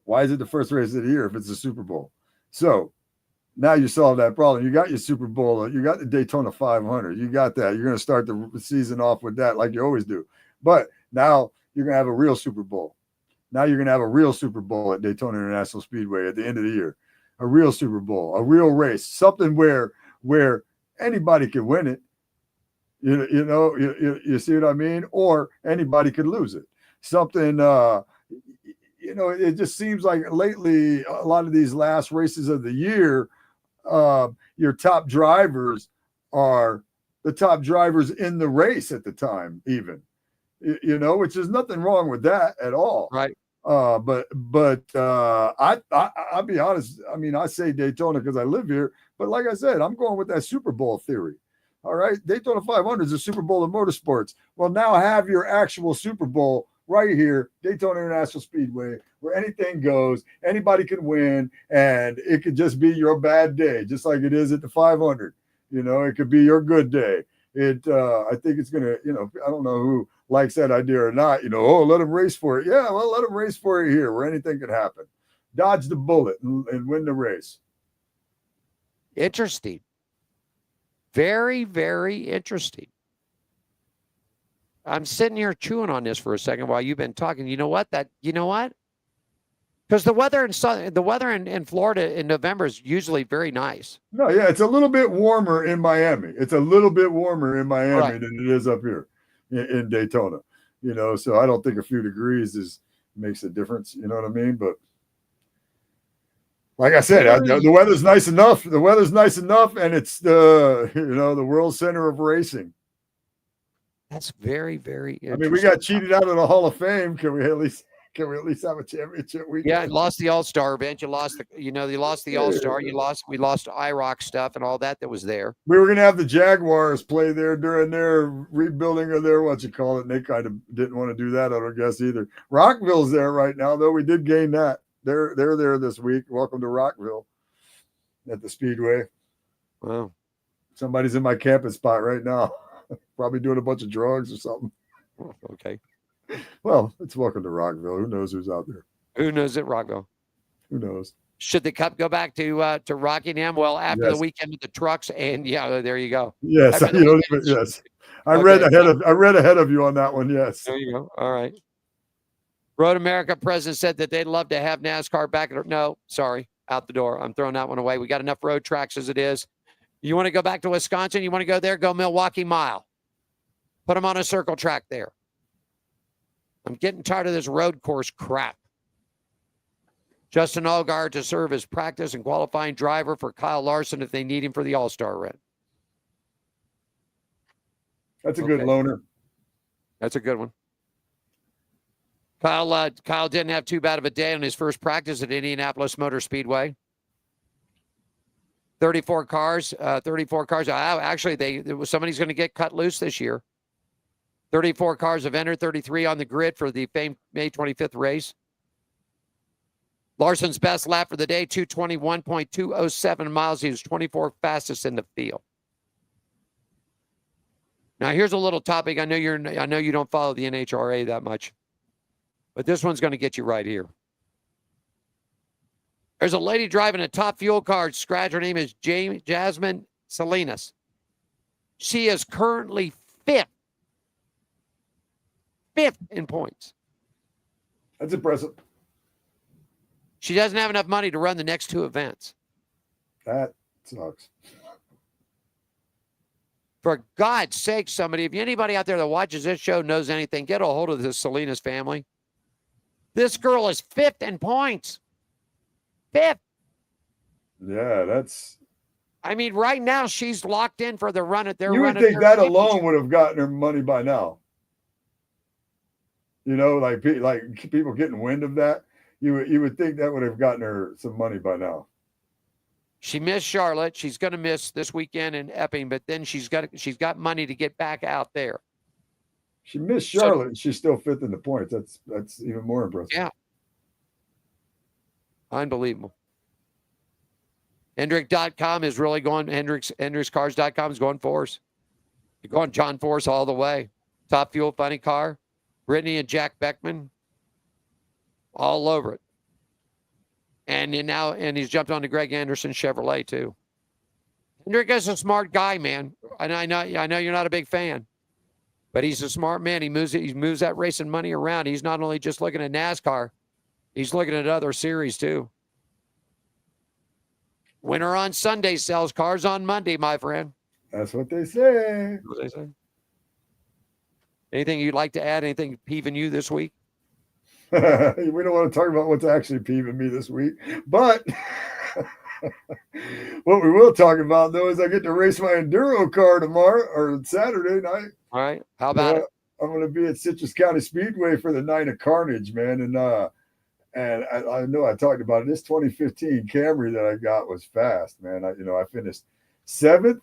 Why is it the first race of the year if it's the Super Bowl? So now you solve that problem. You got your Super Bowl. You got the Daytona 500. You got that. You're going to start the season off with that like you always do. But now you're going to have a real Super Bowl. Now you're going to have a real Super Bowl at Daytona International Speedway at the end of the year. A real Super Bowl, a real race, something where anybody could win it. You see what I mean? Or anybody could lose it. Something, it just seems like lately a lot of these last races of the year, your top drivers are the top drivers in the race at the time, even. Which is nothing wrong with that at all. Right. I'll be honest. I mean, I say Daytona because I live here, but like I said, I'm going with that Super Bowl theory. All right. Daytona 500 is a Super Bowl of motorsports. Well, now have your actual Super Bowl right here, Daytona International Speedway, where anything goes, anybody can win, and it could just be your bad day, just like it is at the 500. It could be your good day. I think it's going to, I don't know who likes that idea or not, let them race for it. Yeah, well, let them race for it here where anything can happen. Dodge the bullet and win the race. Interesting. Very, very interesting. I'm sitting here chewing on this for a second while you've been talking. You know what? Because the weather in Florida in November is usually very nice. No, yeah, it's a little bit warmer in Miami. It's a little bit warmer in Miami right. than it is up here in Daytona. So I don't think a few degrees makes a difference. You know what I mean? But like I said, the weather's nice enough. The weather's nice enough, and it's the world center of racing. That's very, very interesting. I mean, we got cheated out of the Hall of Fame. Can we at least have a championship weekend? Yeah, lost the All-Star event. You lost the All-Star. We lost IROC stuff and all that was there. We were gonna have the Jaguars play there during their rebuilding of their and they kind of didn't want to do that, I don't guess either. Rockville's there right now, though. We did gain that. They're there this week. Welcome to Rockville at the Speedway. Wow. Somebody's in my camping spot right now. Probably doing a bunch of drugs or something. Oh, okay. Well, it's welcome to Rockville. Who knows who's out there? Who knows at Rockville? Who knows? Should the Cup go back to Rockingham? Well, after the weekend of the trucks, and there you go. Yes, yes. I read ahead of you on that one. Yes. There you go. All right. Road America president said that they'd love to have NASCAR back. No, sorry, out the door. I'm throwing that one away. We got enough road tracks as it is. You want to go back to Wisconsin? You want to go there? Go Milwaukee Mile. Put them on a circle track there. I'm getting tired of this road course crap. Justin Allgaier to serve as practice and qualifying driver for Kyle Larson if they need him for the All-Star run. That's a good loaner. That's a good one. Kyle didn't have too bad of a day on his first practice at Indianapolis Motor Speedway. 34 cars. Actually, somebody's going to get cut loose this year. 34 cars have entered, 33 on the grid for the famed May 25th race. Larson's best lap for the day, 221.207 miles. He was 24th fastest in the field. Now, here's a little topic. I know you don't follow the NHRA that much, but this one's going to get you right here. There's a lady driving a top fuel car. Skratch. Her name is Jasmine Salinas. She is currently fifth in points. That's impressive. She doesn't have enough money to run the next two events. That sucks. For God's sake, somebody, if anybody out there that watches this show knows anything, get a hold of this Salinas family. This girl is fifth in points. Fifth. Yeah, that's. I mean, right now she's locked in for the run at their. You would think that alone would have gotten her money by now. You know, like people getting wind of that. You would think that would have gotten her some money by now. She missed Charlotte. She's going to miss this weekend in Epping, but then she's got money to get back out there. She missed Charlotte, and she's still fifth in the points. That's even more impressive. Yeah. Unbelievable. Hendrick.com is really going, HendricksCars.com is going Force. You're going John Force all the way. Top Fuel Funny Car. Brittany and Jack Beckman. All over it. And he's jumped on to Greg Anderson Chevrolet too. Hendrick is a smart guy, man. And I know you're not a big fan, but he's a smart man. He moves that racing money around. He's not only just looking at NASCAR, he's looking at other series too. Winner on Sunday sells cars on Monday, my friend. That's what they say. What they say. Anything you'd like to add? Anything peeving you this week? We don't want to talk about what's actually peeving me this week, but what we will talk about though is I get to race my enduro car tomorrow or Saturday night. All right, how about it? I'm going to be at Citrus County Speedway for the Night of Carnage, man, and I know I talked about it. This 2015 Camry that I got was fast, man. I finished 7th.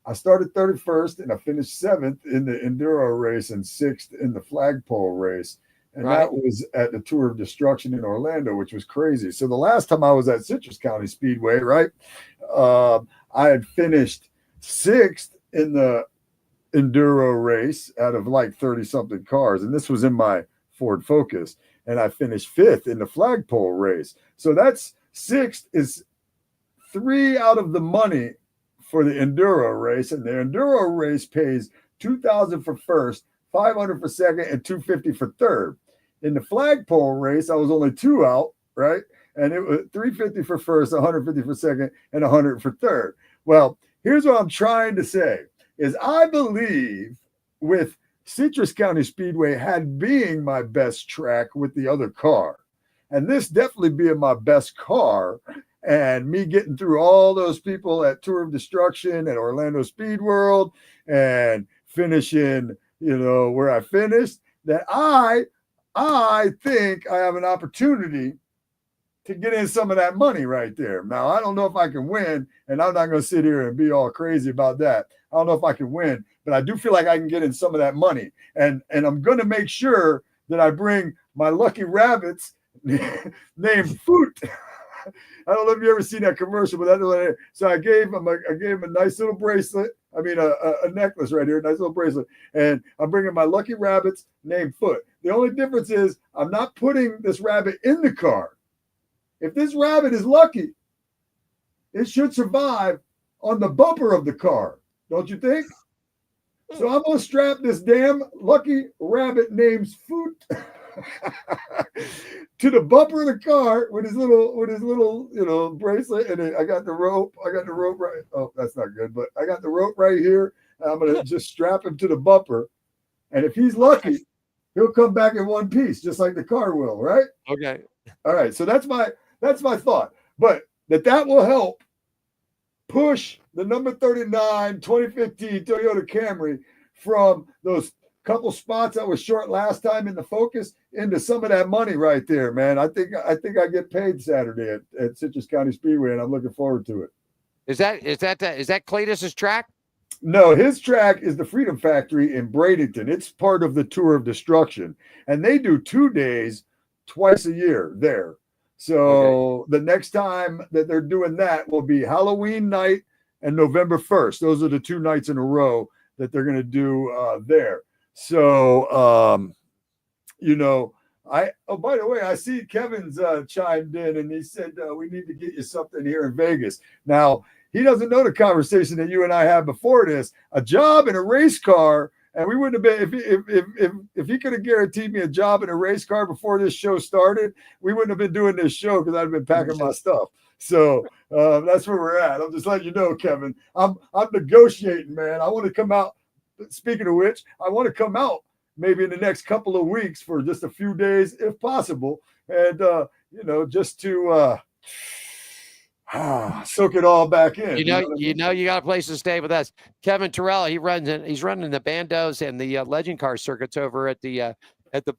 I started 31st, and I finished 7th in the enduro race and 6th in the flagpole race. And that was at the Tour of Destruction in Orlando, which was crazy. So the last time I was at Citrus County Speedway, right, I had finished 6th in the enduro race out of like 30-something cars. And this was in my Ford Focus. And I finished 5th in the flagpole race. So that's 6th is 3 out of the money for the enduro race. And the enduro race pays $2,000 for first, $500 for second, and $250 for third. In the flagpole race, I was only 2 out, right? And it was $350 for first, $150 for second, and $100 for third. Well, here's what I'm trying to say is I believe with Citrus County Speedway had being my best track with the other car, and this definitely being my best car, and me getting through all those people at Tour of Destruction at Orlando Speed World and finishing, where I finished, that I think I have an opportunity to get in some of that money right there. Now, I don't know if I can win, and I'm not going to sit here and be all crazy about that. I don't know if I can win, but I do feel like I can get in some of that money. And I'm going to make sure that I bring my lucky rabbits named Foot. I don't know if you ever seen that commercial, but that's so I gave him a nice little bracelet. I mean, a necklace right here, a nice little bracelet. And I'm bringing my lucky rabbits named Foot. The only difference is I'm not putting this rabbit in the car. If this rabbit is lucky, it should survive on the bumper of the car. Don't you think? So I'm going to strap this damn lucky rabbit named Foot to the bumper of the car with his little bracelet, and I got the rope. Right. Oh, that's not good, but I got the rope right here. And I'm gonna just strap him to the bumper, and if he's lucky, he'll come back in one piece, just like the car will. Right? Okay. All right. So that's my thought, but that will help push the number 39 2015 Toyota Camry from those couple spots that was short last time in the Focus into some of that money right there, man. I think I get paid Saturday at Citrus County Speedway, and I'm looking forward to it. Is that Cletus's track? No, his track is the Freedom Factory in Bradenton. It's part of the Tour of Destruction, and they do 2 days twice a year there. So The next time that they're doing that will be Halloween night and November 1st. Those are the 2 nights in a row that they're going to do there. So, you know, by the way, I see Kevin's chimed in and he said, we need to get you something here in Vegas. Now, he doesn't know the conversation that you and I had before this, a job in a race car. And we wouldn't have been, if he could have guaranteed me a job in a race car before this show started, we wouldn't have been doing this show because I'd been packing my stuff. So that's where we're at. I'm just letting you know, Kevin, I'm negotiating, man. I want to come out. Speaking of which, I want to come out maybe in the next couple of weeks for just a few days, if possible. And, you know, just to soak it all back in. You got a place to stay with us. Kevin Terrell, he's running the bandos and the legend car circuits over at the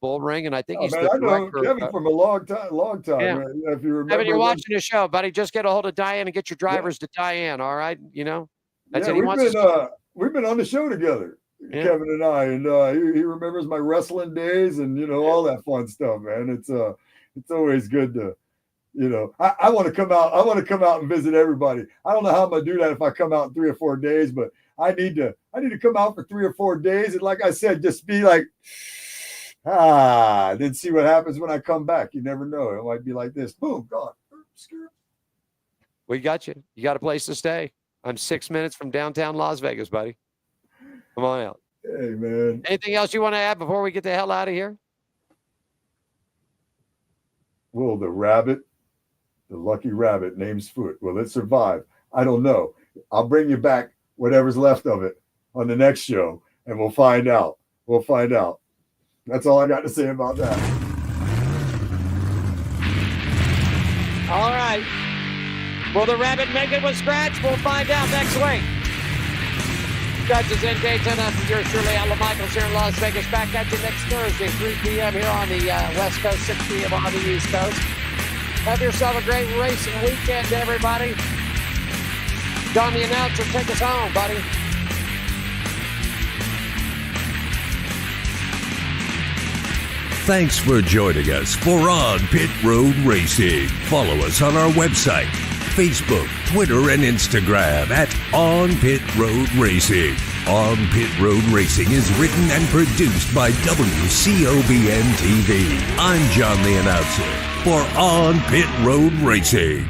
Bull Ring, and I think he's the I know director. Kevin from a long time. Yeah. Man. If you remember, Kevin, you're watching the show, buddy. Just get a hold of Diane and get your drivers to Diane. All right, you know. That's it. We've been on the show together, Kevin and I, and he remembers my wrestling days and all that fun stuff, man. It's always good to. I want to come out. I want to come out and visit everybody. I don't know how I'm gonna do that if I come out in 3 or 4 days, but I need to come out for 3 or 4 days. And like I said, just be like, then see what happens when I come back. You never know. It might be like this. Boom, gone. We got you. You got a place to stay. I'm 6 minutes from downtown Las Vegas, buddy. Come on out. Hey, man. Anything else you want to add before we get the hell out of here? Will the lucky rabbit name's Foot, will it survive? I don't know. I'll bring you back whatever's left of it on the next show, and we'll find out. That's all I got to say about that. All right. Will the rabbit make it with Skratch? We'll find out next week. Skratch is in Daytona. Yours truly, Alan Michaels here in Las Vegas. Back at you next Thursday, 3 p.m. here on the West Coast, 6 p.m. on the East Coast. Have yourself a great racing weekend, everybody. Don, the announcer, take us home, buddy. Thanks for joining us for On Pit Road Racing. Follow us on our website, Facebook, Twitter, and Instagram at On Pit Road Racing. On Pit Road Racing is written and produced by WCOBN TV. I'm John the Announcer for On Pit Road Racing.